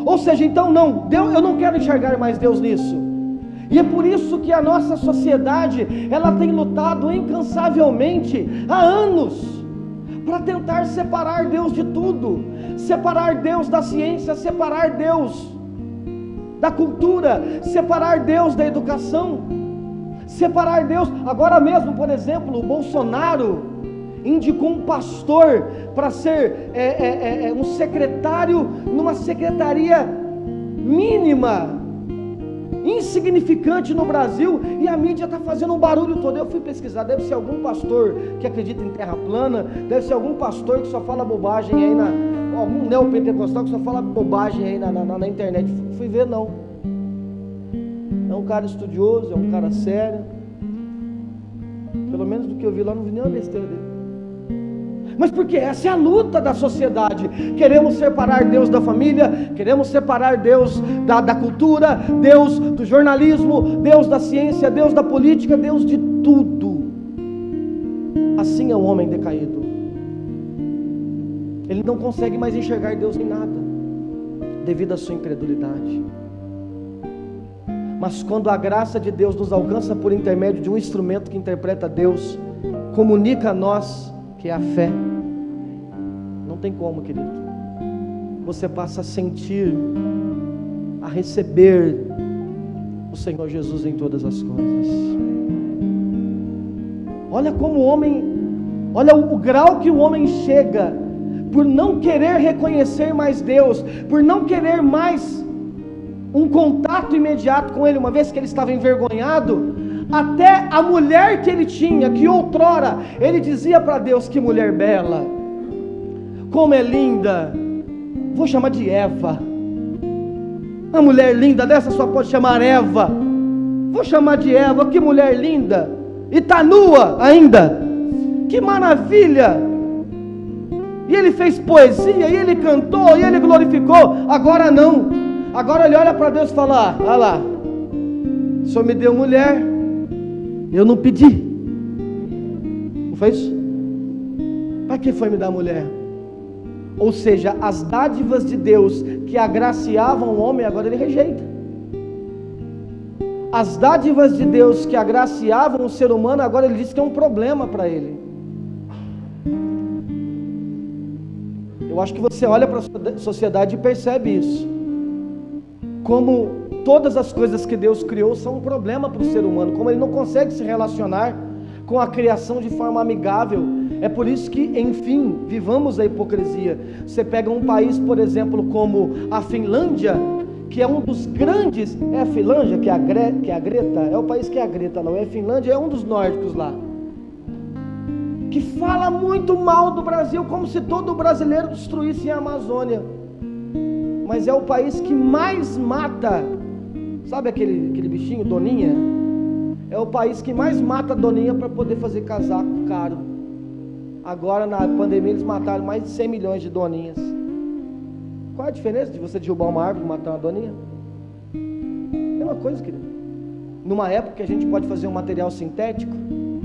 Ou seja, então não, Deus, eu não quero enxergar mais Deus nisso. E é por isso que a nossa sociedade, ela tem lutado incansavelmente há anos para tentar separar Deus de tudo, separar Deus da ciência, separar Deus da cultura, separar Deus da educação, separar Deus. Agora mesmo, por exemplo, o Bolsonaro indicou um pastor para ser um secretário numa secretaria mínima, insignificante no Brasil, e a mídia está fazendo um barulho todo. Eu fui pesquisar, deve ser algum pastor que acredita em terra plana, deve ser algum pastor que só fala bobagem aí, algum neopentecostal que só fala bobagem aí na internet. Fui ver, não. É um cara estudioso, é um cara sério. Pelo menos do que eu vi lá, não vi nenhuma besteira dele. Mas porque essa é a luta da sociedade. Queremos separar Deus da família, queremos separar Deus da cultura, Deus do jornalismo, Deus da ciência, Deus da política, Deus de tudo. Assim é o homem decaído. Ele não consegue mais enxergar Deus em nada, devido à sua incredulidade. Mas quando a graça de Deus nos alcança por intermédio de um instrumento que interpreta Deus, comunica a nós, que é a fé, não tem como, querido. Você passa a sentir, a receber o Senhor Jesus em todas as coisas. Olha como o homem, olha o grau que o homem chega, por não querer reconhecer mais Deus, por não querer mais um contato imediato com Ele, uma vez que ele estava envergonhado. Até a mulher que ele tinha, que outrora ele dizia para Deus: que mulher bela, como é linda, vou chamar de Eva. Uma mulher linda dessa só pode chamar Eva. Vou chamar de Eva, que mulher linda. E está nua ainda, que maravilha. E ele fez poesia, e ele cantou, e ele glorificou. Agora não, agora ele olha para Deus e fala: olha lá, o Senhor me deu mulher, eu não pedi. Não foi isso? Para que foi me dar mulher? Ou seja, as dádivas de Deus que agraciavam o homem, agora ele rejeita. As dádivas de Deus que agraciavam o ser humano, agora ele diz que é um problema para ele. Eu acho que você olha para a sociedade e percebe isso. Como todas as coisas que Deus criou são um problema para o ser humano, como ele não consegue se relacionar com a criação de forma amigável. É por isso que, enfim, vivamos a hipocrisia. Você pega um país, por exemplo, como a Finlândia, que é um dos grandes, é a Finlândia, que é a Greta, é o país que é a Greta, não é a Finlândia, é um dos nórdicos lá, que fala muito mal do Brasil, como se todo brasileiro destruísse a Amazônia, mas é o país que mais mata, sabe aquele bichinho, doninha? É o país que mais mata doninha para poder fazer casaco caro. Agora na pandemia eles mataram mais de 100 milhões de doninhas. Qual é a diferença de você derrubar uma árvore e matar uma doninha? Mesma coisa, querido. Numa época que a gente pode fazer um material sintético,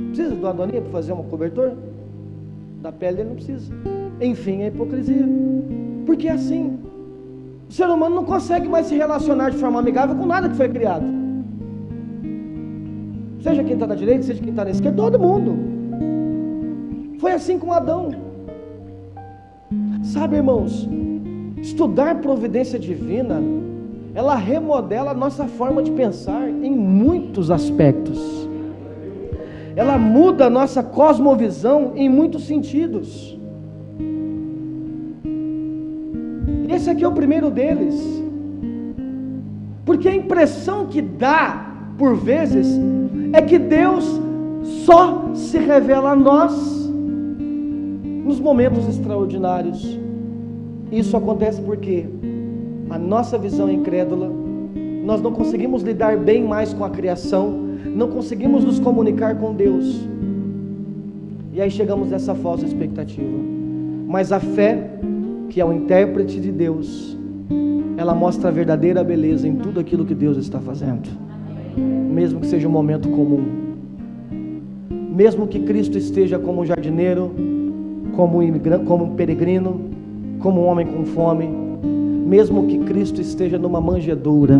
precisa de uma doninha para fazer um cobertor? Da pele dele não precisa. Enfim, é hipocrisia. Porque é assim. O ser humano não consegue mais se relacionar de forma amigável com nada que foi criado. Seja quem está na direita, seja quem está na esquerda, todo mundo. Foi assim com Adão. Sabe, irmãos, estudar providência divina, ela remodela a nossa forma de pensar em muitos aspectos. Ela muda a nossa cosmovisão em muitos sentidos. Esse aqui é o primeiro deles. Porque a impressão que dá, por vezes, é que Deus só se revela a nós nos momentos extraordinários. Isso acontece porque a nossa visão é incrédula, nós não conseguimos lidar bem mais com a criação, não conseguimos nos comunicar com Deus, e aí chegamos nessa falsa expectativa. Mas a fé, que é o intérprete de Deus, ela mostra a verdadeira beleza em tudo aquilo que Deus está fazendo, mesmo que seja um momento comum, mesmo que Cristo esteja como um jardineiro, como um peregrino, como um homem com fome, mesmo que Cristo esteja numa manjedoura,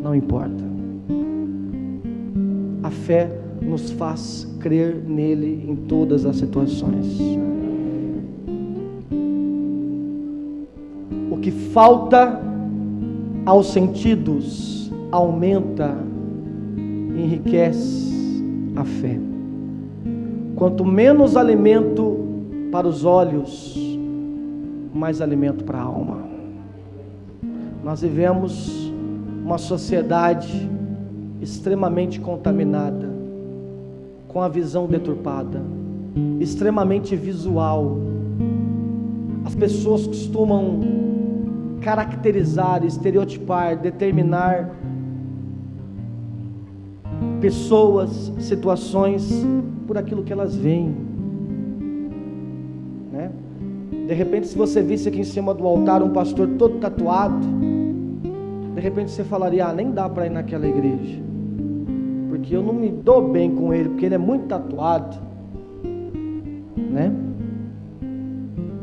não importa. A fé nos faz crer nele em todas as situações. O que falta aos sentidos aumenta e enriquece a fé. Quanto menos alimento para os olhos, mais alimento para a alma. Nós vivemos uma sociedade extremamente contaminada, com a visão deturpada, extremamente visual. As pessoas costumam caracterizar, estereotipar, determinar pessoas, situações por aquilo que elas veem, né? De repente, se você visse aqui em cima do altar um pastor todo tatuado, de repente você falaria: nem dá para ir naquela igreja, porque eu não me dou bem com ele, porque ele é muito tatuado, né?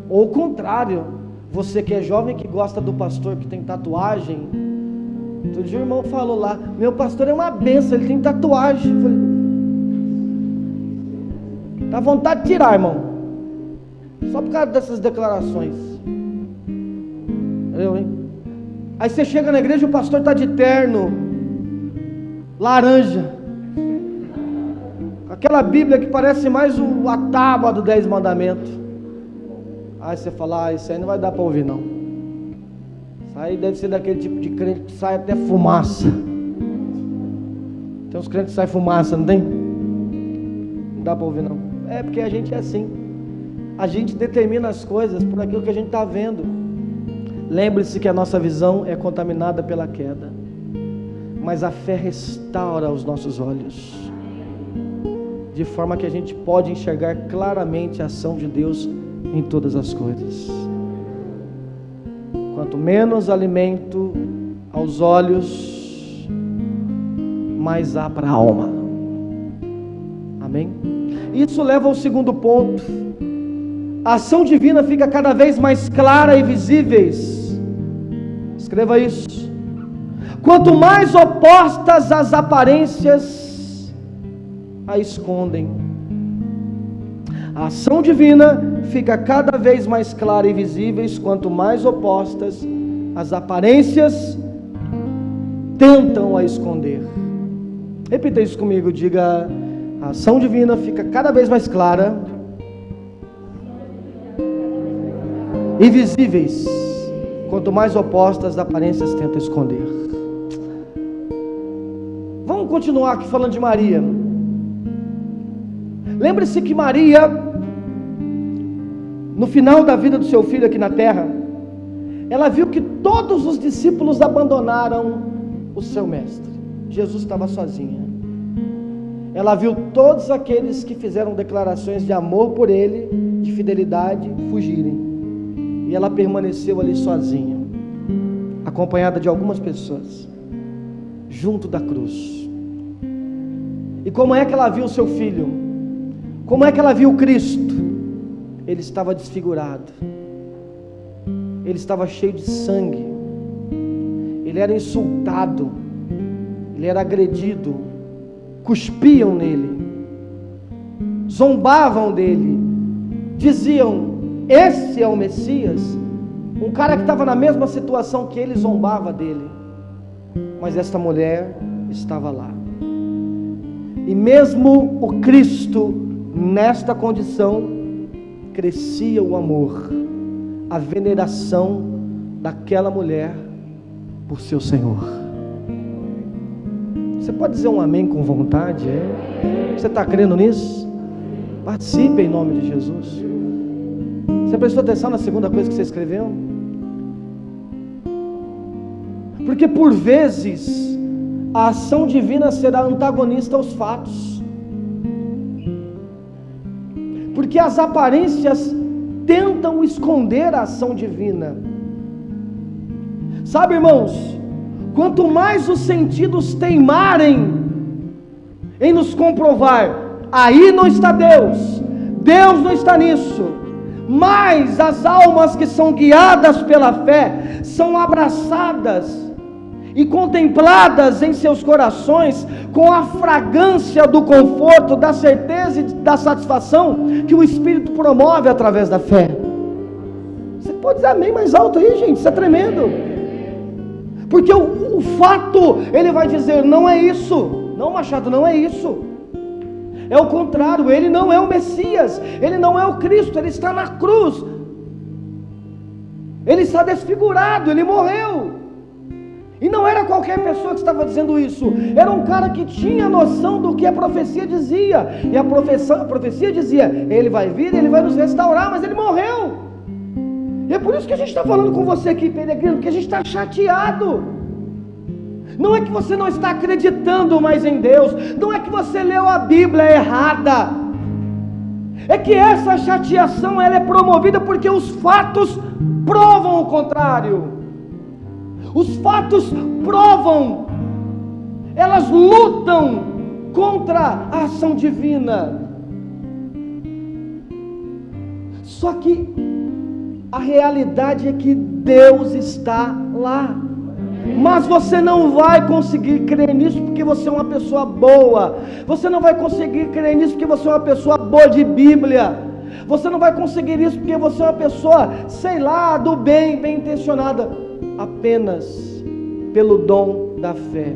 Ou o contrário, você que é jovem, que gosta do pastor que tem tatuagem. Outro dia o irmão falou lá: meu pastor é uma benção, ele tem tatuagem. Eu falei: dá vontade de tirar, irmão, só por causa dessas declarações. Hein? Aí você chega na igreja e o pastor está de terno laranja, com aquela Bíblia que parece mais a tábua do 10 mandamentos. Aí você fala: isso aí não vai dar para ouvir não. Isso aí deve ser daquele tipo de crente que sai até fumaça. Tem uns crentes que saem fumaça, não tem? Não dá para ouvir não. É porque a gente é assim. A gente determina as coisas por aquilo que a gente está vendo. Lembre-se que a nossa visão é contaminada pela queda, mas a fé restaura os nossos olhos, de forma que a gente pode enxergar claramente a ação de Deus em todas as coisas. Quanto menos alimento aos olhos, mais há para a alma. Amém? Isso leva ao segundo ponto. A ação divina fica cada vez mais clara e visível. Escreva isso. Quanto mais opostas as aparências a escondem. A ação divina fica cada vez mais clara e visíveis, quanto mais opostas as aparências tentam a esconder. Repita isso comigo, diga: a ação divina fica cada vez mais clara e visíveis, quanto mais opostas, as aparências tentam esconder. Vamos continuar aqui falando de Maria. Lembre-se que Maria, no final da vida do seu filho aqui na terra, ela viu que todos os discípulos abandonaram o seu mestre. Jesus estava sozinha. Ela viu todos aqueles que fizeram declarações de amor por ele, de fidelidade, fugirem. E ela permaneceu ali sozinha, acompanhada de algumas pessoas, junto da cruz. E como é que ela viu o seu filho? Como é que ela viu Cristo? Ele estava desfigurado, ele estava cheio de sangue, ele era insultado, ele era agredido, cuspiam nele, zombavam dele, diziam: esse é o Messias. Um cara que estava na mesma situação que ele, zombava dele. Mas esta mulher estava lá. E mesmo o Cristo, nesta condição, crescia o amor, a veneração daquela mulher por seu Senhor. Você pode dizer um amém com vontade? Você está crendo nisso? Participe em nome de Jesus. Você prestou atenção na segunda coisa que você escreveu? Porque por vezes a ação divina será antagonista aos fatos, porque as aparências tentam esconder a ação divina. Sabe, irmãos, quanto mais os sentidos teimarem em nos comprovar, aí não está Deus, Deus não está nisso, mas as almas que são guiadas pela fé, são abraçadas e contempladas em seus corações com a fragrância do conforto, da certeza e da satisfação que o Espírito promove através da fé. Você pode dizer amém mais alto aí, gente, isso é tremendo. Porque o fato, ele vai dizer: não é isso, não, Machado, não é isso. É o contrário, ele não é o Messias, ele não é o Cristo, ele está na cruz, ele está desfigurado, ele morreu. E não era qualquer pessoa que estava dizendo isso, era um cara que tinha noção do que a profecia dizia. E a profecia dizia: ele vai vir, ele vai nos restaurar, mas ele morreu. E é por isso que a gente está falando com você aqui, peregrino, porque a gente está chateado. Não é que você não está acreditando mais em Deus, não é que você leu a Bíblia errada, é que essa chateação ela é promovida porque os fatos provam o contrário. Os fatos provam, elas lutam contra a ação divina. Só que a realidade é que Deus está lá. Mas você não vai conseguir crer nisso porque você é uma pessoa boa. Você não vai conseguir crer nisso porque você é uma pessoa boa de Bíblia. Você não vai conseguir isso porque você é uma pessoa, sei lá, do bem, bem intencionada. Apenas pelo dom da fé.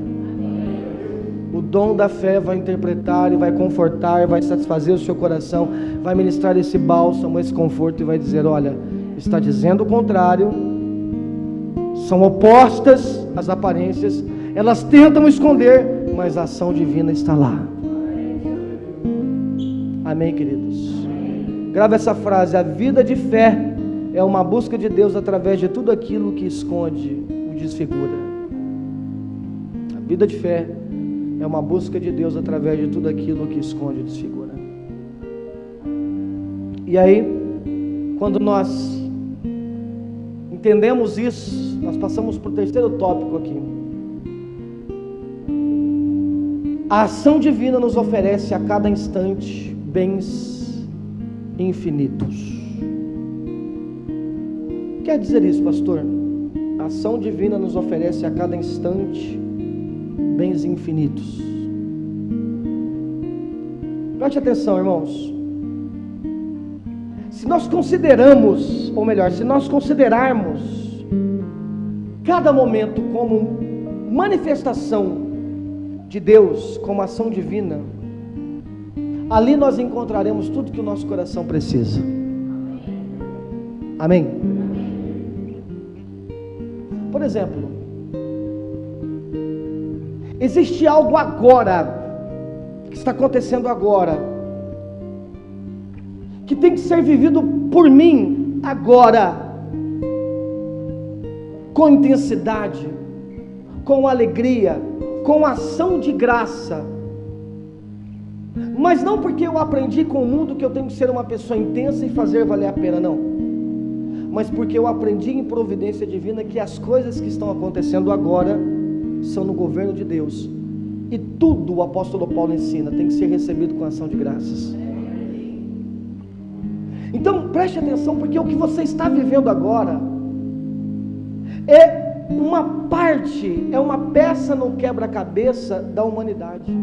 O dom da fé vai interpretar e vai confortar, vai satisfazer o seu coração, vai ministrar esse bálsamo, esse conforto e vai dizer: olha, está dizendo o contrário. São opostas as aparências, elas tentam esconder, mas a ação divina está lá. Amém, queridos? Grava essa frase: a vida de fé é uma busca de Deus através de tudo aquilo que esconde o desfigura. A vida de fé é uma busca de Deus através de tudo aquilo que esconde o desfigura. E aí, quando nós entendemos isso, nós passamos para o terceiro tópico aqui. A ação divina nos oferece a cada instante bens infinitos. Quer dizer isso, pastor? A ação divina nos oferece a cada instante bens infinitos. Preste atenção, irmãos. Se nós consideramos, ou melhor, se nós considerarmos cada momento como manifestação de Deus, como ação divina, ali nós encontraremos tudo que o nosso coração precisa. Amém? Por exemplo, existe algo agora, que está acontecendo agora, que tem que ser vivido por mim agora, com intensidade, com alegria, com ação de graça, mas não porque eu aprendi com o mundo que eu tenho que ser uma pessoa intensa e fazer valer a pena, não, mas porque eu aprendi em providência divina que as coisas que estão acontecendo agora são no governo de Deus, e tudo o apóstolo Paulo ensina tem que ser recebido com ação de graças. Então preste atenção, porque o que você está vivendo agora é uma parte, é uma peça no quebra-cabeça da humanidade.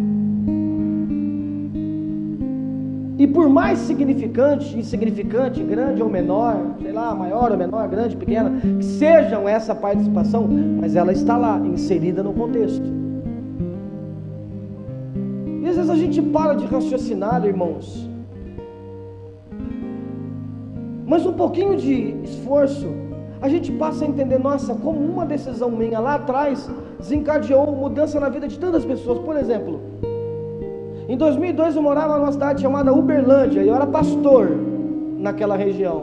E por mais significante, insignificante, grande ou menor, sei lá, maior ou menor, grande, pequena, que sejam essa participação, mas ela está lá, inserida no contexto. E às vezes a gente para de raciocinar, irmãos, mas um pouquinho de esforço, a gente passa a entender, nossa, como uma decisão minha lá atrás desencadeou mudança na vida de tantas pessoas. Por exemplo, em 2002 eu morava numa cidade chamada Uberlândia, e eu era pastor naquela região.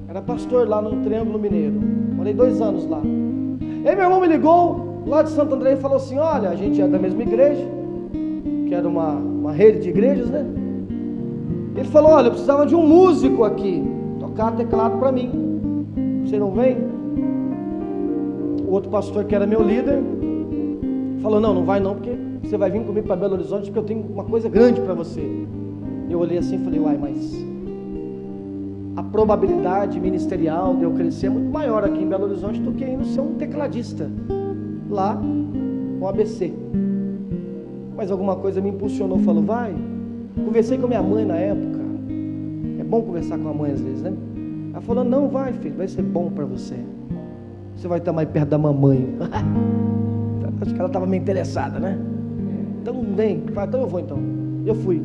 Era pastor lá no Triângulo Mineiro, morei 2 anos lá. E aí meu irmão me ligou lá de Santo André e falou assim: olha, a gente é da mesma igreja, que era uma rede de igrejas, né? Ele falou: olha, eu precisava de um músico aqui, tocar teclado para mim, você não vem? O outro pastor, que era meu líder, falou: não vai não, porque você vai vir comigo para Belo Horizonte, porque eu tenho uma coisa grande para você. Eu olhei assim e falei: uai, mas a probabilidade ministerial de eu crescer é muito maior aqui em Belo Horizonte do que indo ser um tecladista lá no ABC. Mas alguma coisa me impulsionou, falou: vai. Conversei com a minha mãe na época, é bom conversar com a mãe às vezes, né? Ela falou: não, vai filho, vai ser bom para você, você vai estar mais perto da mamãe. Acho que ela estava meio interessada, né? Então vem, então eu vou então. Eu fui.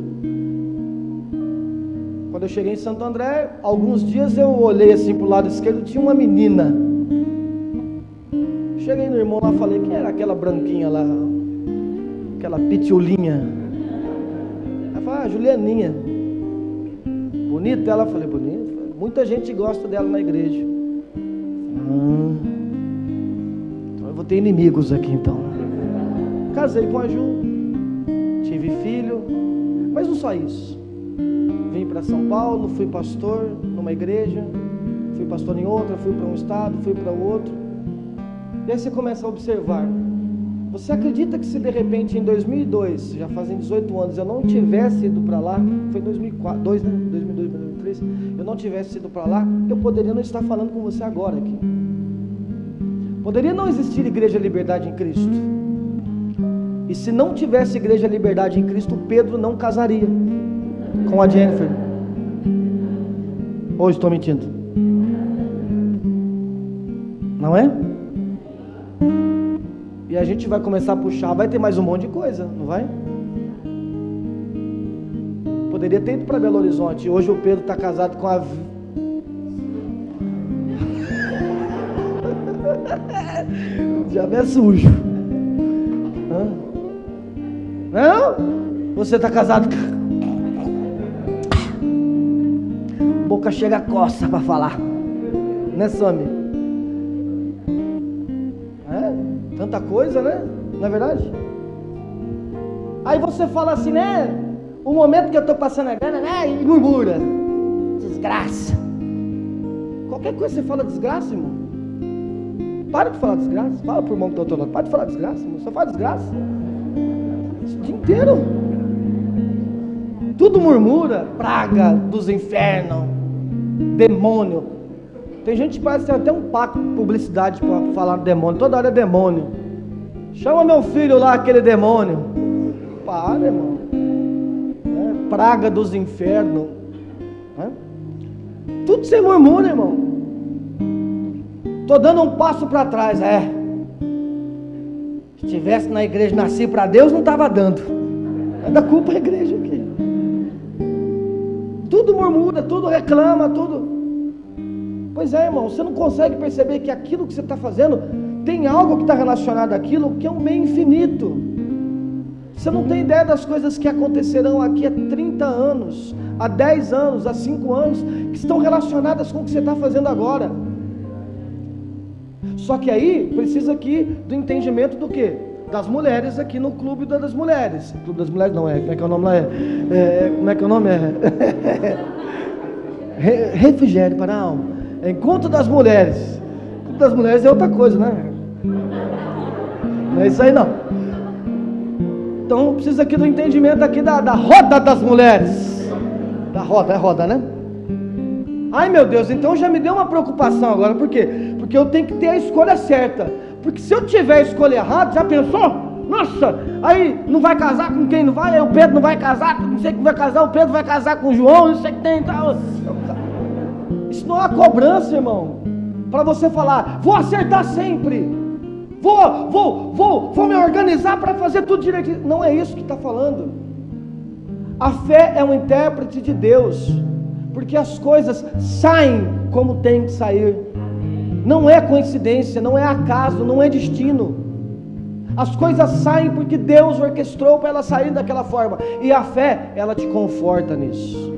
Quando eu cheguei em Santo André, alguns dias eu olhei assim para o lado esquerdo, tinha uma menina. Cheguei no irmão lá, falei: quem era aquela branquinha lá? Aquela pitulinha? Ela falou: Julianinha. Bonita ela? Falei: bonita. Muita gente gosta dela na igreja. Então eu vou ter inimigos aqui então. Casei com a Ju, tive filho, mas não só isso. Vim para São Paulo, fui pastor numa igreja, fui pastor em outra, fui para um estado, fui para outro. E aí você começa a observar. Você acredita que se de repente em 2002, já fazem 18 anos, eu não tivesse ido para lá, foi em 2002, né? 2002, 2003, eu não tivesse ido para lá, eu poderia não estar falando com você agora aqui. Poderia não existir Igreja Liberdade em Cristo. E se não tivesse Igreja Liberdade em Cristo, Pedro não casaria com a Jennifer. Ou estou mentindo? Não é? E a gente vai começar a puxar, vai ter mais um monte de coisa, não vai? Poderia ter ido para Belo Horizonte. Hoje o Pedro está casado com a... Já é sujo. Não? Você está casado com... Boca chega a coça para falar. Né, Sami? Tanta coisa, né? Não é verdade? Aí você fala assim, né? O momento que eu estou passando a grana, né? E murmura. Desgraça. Qualquer coisa você fala desgraça, irmão. Para de falar desgraça. Fala pro irmão que está ao teu lado. Para de falar desgraça, irmão. Só fala desgraça. O dia inteiro. Tudo murmura. Praga dos infernos. Demônio. Tem gente que parece ter até um pacto de publicidade para falar demônio. Toda hora é demônio. Chama meu filho lá, aquele demônio. Para, irmão. Praga dos infernos. Tudo você murmura, irmão. Estou dando um passo para trás. Se estivesse na igreja, nasci para Deus, não estava dando. É da culpa a igreja aqui. Tudo murmura, tudo reclama, tudo. Pois é, irmão, você não consegue perceber que aquilo que você está fazendo tem algo que está relacionado àquilo que é um meio infinito. Você não tem ideia das coisas que acontecerão aqui há 30 anos, há 10 anos, há 5 anos, que estão relacionadas com o que você está fazendo agora. Só que aí precisa aqui do entendimento do quê? Das mulheres aqui no Clube das Mulheres. Clube das Mulheres não é, como é que é o nome lá? Como é que é o nome? Refrigério para a alma. Encontro das Mulheres. Clube das Mulheres é outra coisa, né? Não é isso aí não. Então precisa aqui do entendimento aqui da roda das mulheres. Da roda, é roda, né? Ai meu Deus, então já me deu uma preocupação agora. Por quê? Porque eu tenho que ter a escolha certa. Porque se eu tiver a escolha errada, já pensou? Nossa, aí não vai casar com quem não vai, aí o Pedro não vai casar, não sei quem vai casar, o Pedro vai casar com o João, não sei o que tem e tal. Isso não é uma cobrança, irmão, para você falar, vou acertar sempre, vou me organizar para fazer tudo direitinho. Não é isso que está falando. A fé é um intérprete de Deus, porque as coisas saem como tem que sair. Não é coincidência, não é acaso, não é destino. As coisas saem porque Deus orquestrou para elas saírem daquela forma. E a fé, ela te conforta nisso.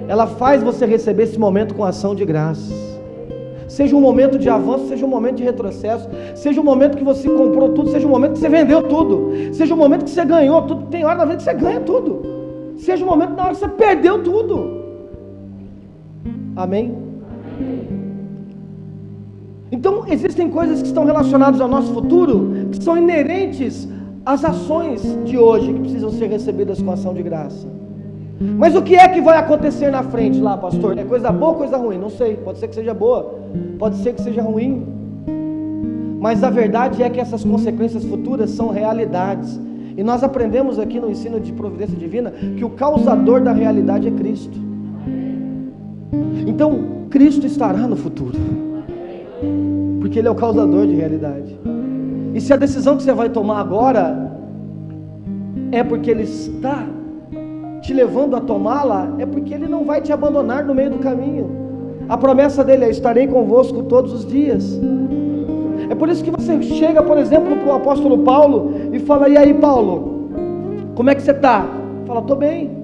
Ela faz você receber esse momento com ação de graças. Seja um momento de avanço, seja um momento de retrocesso, seja um momento que você comprou tudo, seja um momento que você vendeu tudo, seja um momento que você ganhou tudo. Tem hora na vida que você ganha tudo. Seja um momento na hora que você perdeu tudo. Amém? Então existem coisas que estão relacionadas ao nosso futuro, que são inerentes às ações de hoje, que precisam ser recebidas com ação de graça. Mas o que é que vai acontecer na frente lá, pastor? É coisa boa ou coisa ruim? Não sei, pode ser que seja boa, pode ser que seja ruim. Mas a verdade é que essas consequências futuras são realidades. E nós aprendemos aqui no ensino de providência divina, que o causador da realidade é Cristo. Então, Cristo estará no futuro, porque Ele é o causador de realidade. E se a decisão que você vai tomar agora é porque Ele está te levando a tomá-la, é porque Ele não vai te abandonar no meio do caminho. A promessa dele é: estarei convosco todos os dias. É por isso que você chega, por exemplo, para o apóstolo Paulo e fala: e aí, Paulo, como é que você está? Fala: estou bem.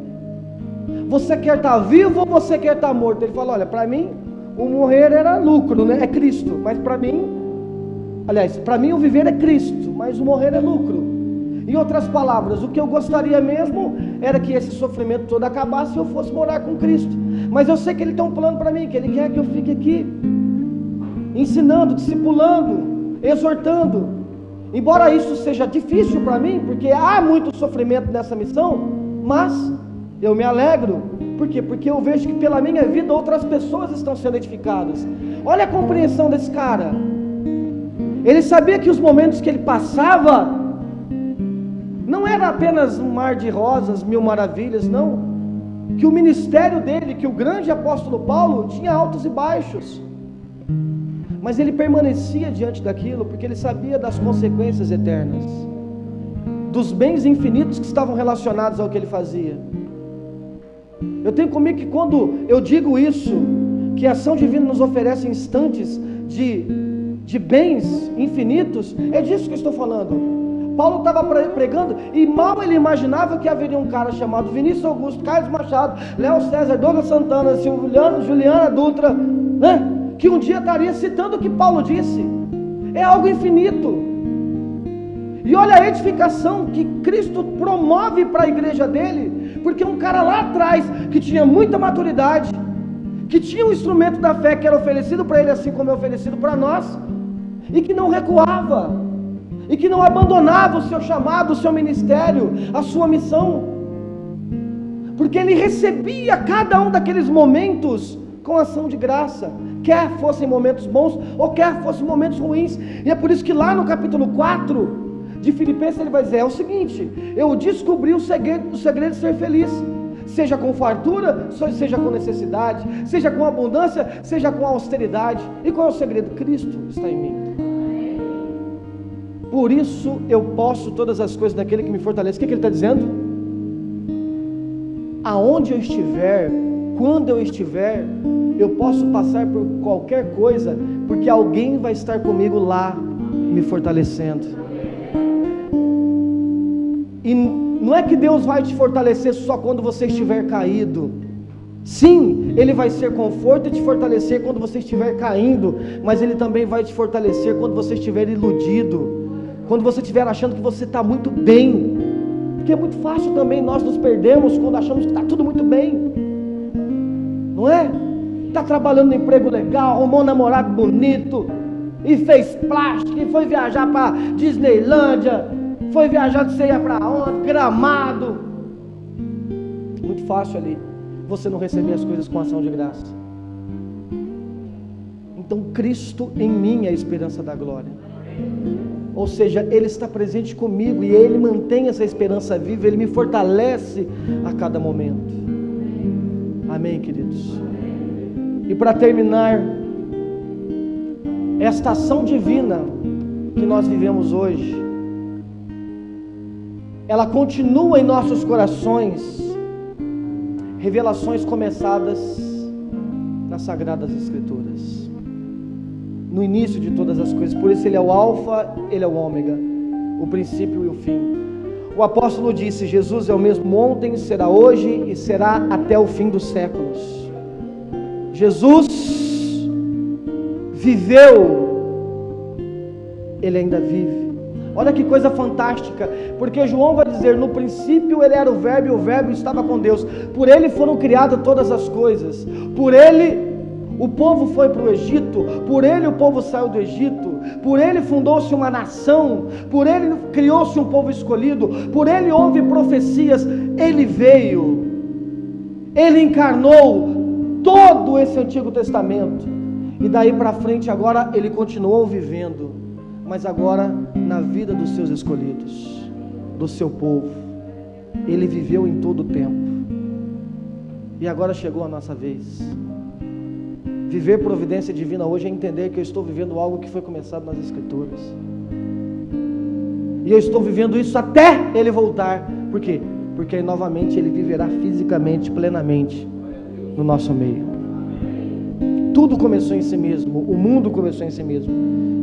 Você quer estar vivo ou você quer estar morto? Ele fala: olha, para mim o morrer era lucro, né? É Cristo, mas para mim, aliás, para mim o viver é Cristo, mas o morrer é lucro. Em outras palavras, o que eu gostaria mesmo era que esse sofrimento todo acabasse e eu fosse morar com Cristo. Mas eu sei que Ele tem um plano para mim, que Ele quer que eu fique aqui, ensinando, discipulando, exortando. Embora isso seja difícil para mim, porque há muito sofrimento nessa missão, mas eu me alegro. Por quê? Porque eu vejo que pela minha vida outras pessoas estão sendo edificadas. Olha a compreensão desse cara. Ele sabia que os momentos que ele passava não era apenas um mar de rosas, mil maravilhas, não. Que o ministério dele, que o grande apóstolo Paulo, tinha altos e baixos. Mas ele permanecia diante daquilo, porque ele sabia das consequências eternas, dos bens infinitos que estavam relacionados ao que ele fazia. Eu tenho comigo que quando eu digo isso, que a ação divina nos oferece instantes de bens infinitos, é disso que eu estou falando. Paulo estava pregando e mal ele imaginava que haveria um cara chamado Vinícius Augusto, Carlos Machado, Léo César, Douglas Santana, Juliana Dutra, né? Que um dia estaria citando o que Paulo disse. É algo infinito. E olha a edificação que Cristo promove para a igreja dele, porque um cara lá atrás, que tinha muita maturidade, que tinha um instrumento da fé que era oferecido para ele, assim como é oferecido para nós, e que não recuava, e que não abandonava o seu chamado, o seu ministério, a sua missão, porque ele recebia cada um daqueles momentos com ação de graça, quer fossem momentos bons ou quer fossem momentos ruins. E é por isso que lá no capítulo 4 de Filipenses ele vai dizer: é o seguinte, eu descobri o segredo de ser feliz, seja com fartura, seja com necessidade, seja com abundância, seja com austeridade. E qual é o segredo? Cristo está em mim. Por isso eu posso todas as coisas naquele que me fortalece. O que ele está dizendo? Aonde eu estiver, quando eu estiver, eu posso passar por qualquer coisa, porque alguém vai estar comigo lá, me fortalecendo. E não é que Deus vai te fortalecer só quando você estiver caído. Sim, Ele vai ser conforto e te fortalecer quando você estiver caindo, mas Ele também vai te fortalecer quando você estiver iludido, quando você estiver achando que você está muito bem, porque é muito fácil também nós nos perdermos quando achamos que está tudo muito bem, não é? Está trabalhando no emprego legal, arrumou um namorado bonito, e fez plástica, e foi viajar para Disneylândia, foi viajar de ceia para onde? Gramado. Muito fácil ali você não receber as coisas com ação de graça. Então Cristo em mim é a esperança da glória. Ou seja, Ele está presente comigo e Ele mantém essa esperança viva, Ele me fortalece a cada momento. Amém, queridos? E para terminar, esta ação divina que nós vivemos hoje, ela continua em nossos corações, revelações começadas nas Sagradas Escrituras, no início de todas as coisas. Por isso Ele é o alfa, Ele é o ômega, o princípio e o fim. O apóstolo disse: Jesus é o mesmo ontem, será hoje e será até o fim dos séculos. Jesus viveu, Ele ainda vive. Olha que coisa fantástica, porque João vai dizer: no princípio Ele era o verbo e o verbo estava com Deus, por Ele foram criadas todas as coisas, por Ele o povo foi para o Egito, por Ele o povo saiu do Egito, por Ele fundou-se uma nação, por Ele criou-se um povo escolhido, por Ele houve profecias. Ele veio, Ele encarnou todo esse Antigo Testamento, e daí para frente agora Ele continuou vivendo, mas agora na vida dos seus escolhidos, do seu povo. Ele viveu em todo o tempo, e agora chegou a nossa vez. Viver providência divina hoje é entender que eu estou vivendo algo que foi começado nas Escrituras, e eu estou vivendo isso até Ele voltar. Por quê? Porque aí novamente Ele viverá fisicamente, plenamente no nosso meio. Tudo começou em si mesmo, o mundo começou em si mesmo,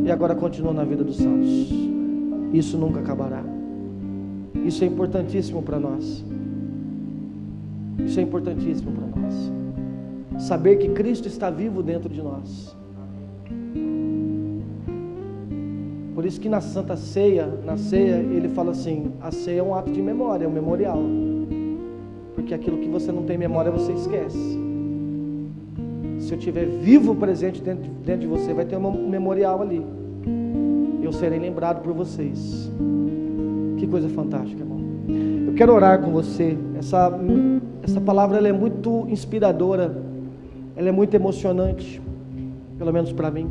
e agora continua na vida dos santos. Isso nunca acabará. Isso é importantíssimo para nós. Isso é importantíssimo para nós. Saber que Cristo está vivo dentro de nós. Por isso que na Santa Ceia, Ele fala assim: a ceia é um ato de memória, é um memorial. Porque aquilo que você não tem memória, você esquece. Se eu estiver vivo, presente dentro de você, vai ter um memorial ali. Eu serei lembrado por vocês. Que coisa fantástica, irmão. Eu quero orar com você. Essa palavra ela é muito inspiradora, ela é muito emocionante, pelo menos para mim.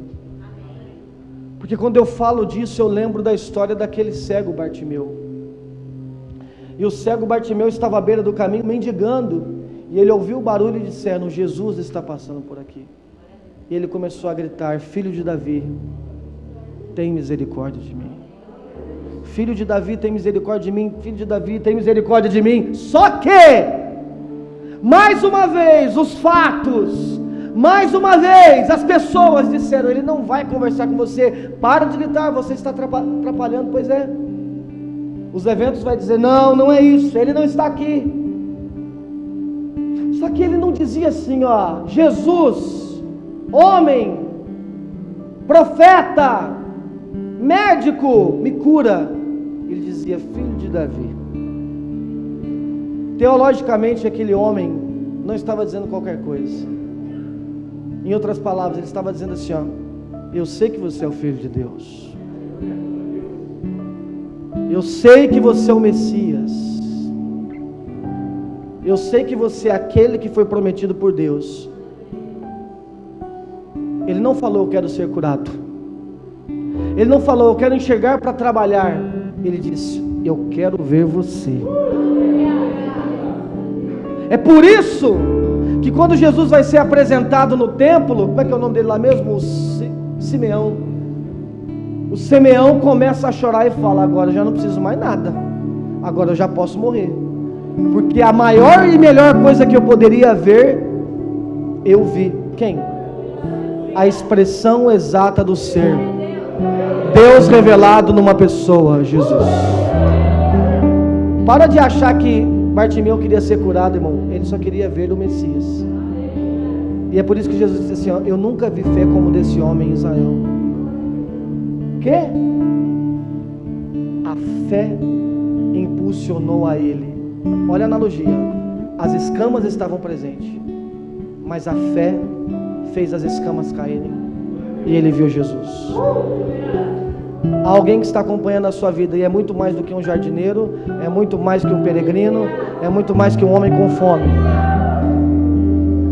Porque quando eu falo disso, eu lembro da história daquele cego Bartimeu. E o cego Bartimeu estava à beira do caminho mendigando, e ele ouviu o barulho e disseram: Jesus está passando por aqui. E ele começou a gritar: Filho de Davi, tem misericórdia de mim. Filho de Davi, tem misericórdia de mim. Filho de Davi, tem misericórdia de mim. Só que, mais uma vez, os fatos, mais uma vez, as pessoas disseram: Ele não vai conversar com você. Para de gritar, você está atrapalhando. Pois é. Os eventos vão dizer: não, não é isso, Ele não está aqui. Só que ele não dizia assim, ó: Jesus, homem, profeta, médico, me cura. Ele dizia: Filho de Davi. Teologicamente, aquele homem não estava dizendo qualquer coisa. Em outras palavras, ele estava dizendo assim, ó: eu sei que você é o Filho de Deus. Eu sei que você é o Messias. Eu sei que você é aquele que foi prometido por Deus. Ele não falou: eu quero ser curado. Ele não falou: eu quero enxergar para trabalhar. Ele disse: eu quero ver você. É por isso que quando Jesus vai ser apresentado no templo, como é que é o nome dele lá mesmo? Simeão. O Simeão começa a chorar e fala: agora eu já não preciso mais nada, agora eu já posso morrer, porque a maior e melhor coisa que eu poderia ver eu vi. Quem? A expressão exata do ser. Deus revelado numa pessoa, Jesus. Para de achar que Bartimeu queria ser curado, irmão. Ele só queria ver o Messias. E é por isso que Jesus disse assim, ó, eu nunca vi fé como desse homem em Israel. Que? A fé impulsionou a ele. Olha a analogia. As escamas estavam presentes, mas a fé fez as escamas caírem. E ele viu Jesus. Há alguém que está acompanhando a sua vida e é muito mais do que um jardineiro, é muito mais que um peregrino, é muito mais que um homem com fome.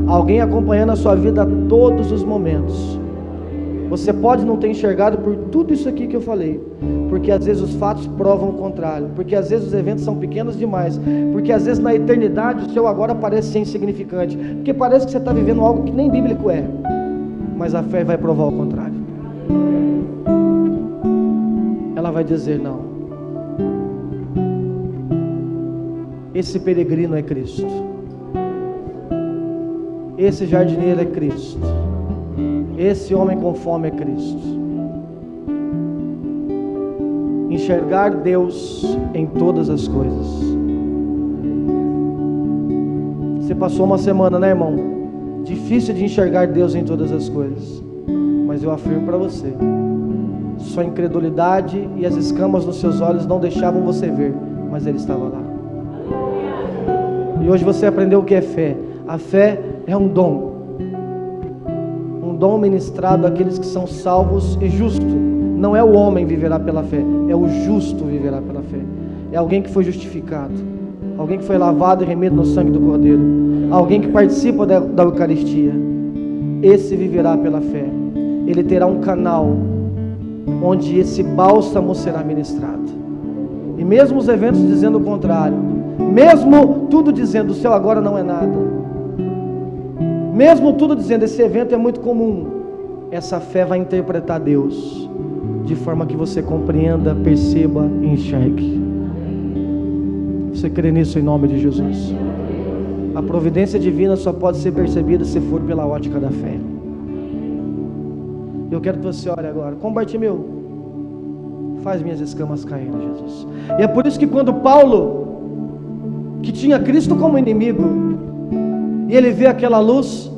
Alguém acompanhando a sua vida a todos os momentos. Você pode não ter enxergado por tudo isso aqui que eu falei, porque às vezes os fatos provam o contrário, porque às vezes os eventos são pequenos demais, porque às vezes na eternidade o seu agora parece ser insignificante, porque parece que você está vivendo algo que nem bíblico é, mas a fé vai provar o contrário. Ela vai dizer não. Esse peregrino é Cristo. Esse jardineiro é Cristo. Esse homem com fome é Cristo. Enxergar Deus em todas as coisas. Você passou uma semana, né, irmão? Difícil de enxergar Deus em todas as coisas. Mas eu afirmo para você, sua incredulidade e as escamas nos seus olhos não deixavam você ver, mas Ele estava lá. E hoje você aprendeu o que é fé. A fé é um dom ministrado àqueles que são salvos e justos. Não é o homem viverá pela fé, é o justo viverá pela fé. É alguém que foi justificado, alguém que foi lavado e remido no sangue do Cordeiro, alguém que participa da Eucaristia. Esse viverá pela fé. Ele terá um canal onde esse bálsamo será ministrado. E mesmo os eventos dizendo o contrário, mesmo tudo dizendo o céu agora não é nada, mesmo tudo dizendo esse evento é muito comum, essa fé vai interpretar Deus de forma que você compreenda, perceba e enxergue. Você crê nisso em nome de Jesus? A providência divina só pode ser percebida se for pela ótica da fé. Eu quero que você ore agora. Como Bartimeu, faz minhas escamas caírem, Jesus. E é por isso que quando Paulo, que tinha Cristo como inimigo, e ele vê aquela luz,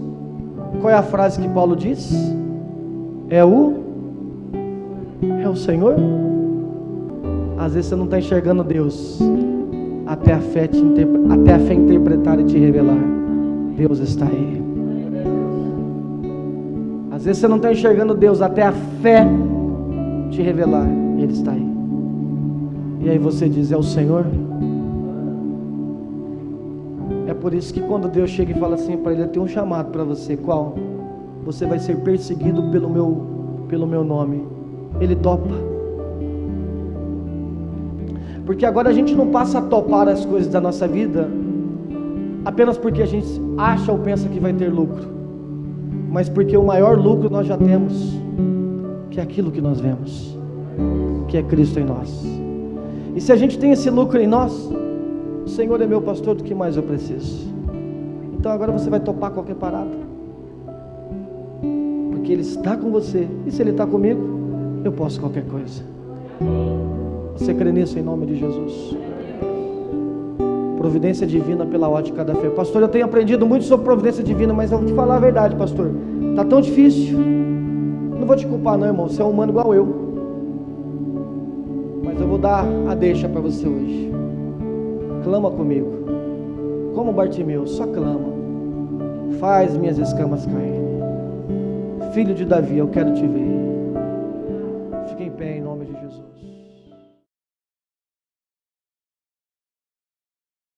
qual é a frase que Paulo diz? É o Senhor. Às vezes você não está enxergando Deus, até a fé interpretar e te revelar. Deus está aí. Às vezes você não está enxergando Deus, até a fé te revelar, Ele está aí. E aí você diz, é o Senhor? É por isso que quando Deus chega e fala assim para ele, eu tenho um chamado para você. Qual? Você vai ser perseguido pelo meu nome. Ele topa. Porque agora a gente não passa a topar as coisas da nossa vida apenas porque a gente acha ou pensa que vai ter lucro, mas porque o maior lucro nós já temos, que é aquilo que nós vemos, que é Cristo em nós. E se a gente tem esse lucro em nós, o Senhor é meu pastor, do que mais eu preciso? Então agora você vai topar qualquer parada, porque Ele está com você, e se Ele está comigo, eu posso qualquer coisa. Você crê nisso em nome de Jesus? Providência divina pela ótica da fé. Pastor, eu tenho aprendido muito sobre providência divina, mas eu vou te falar a verdade, pastor, está tão difícil. Não vou te culpar não, irmão, você é humano igual eu, mas eu vou dar a deixa para você hoje. Clama comigo, como Bartimeu, só clama. Faz minhas escamas caírem. Filho de Davi, eu quero te ver. Fique em pé em nome de Jesus.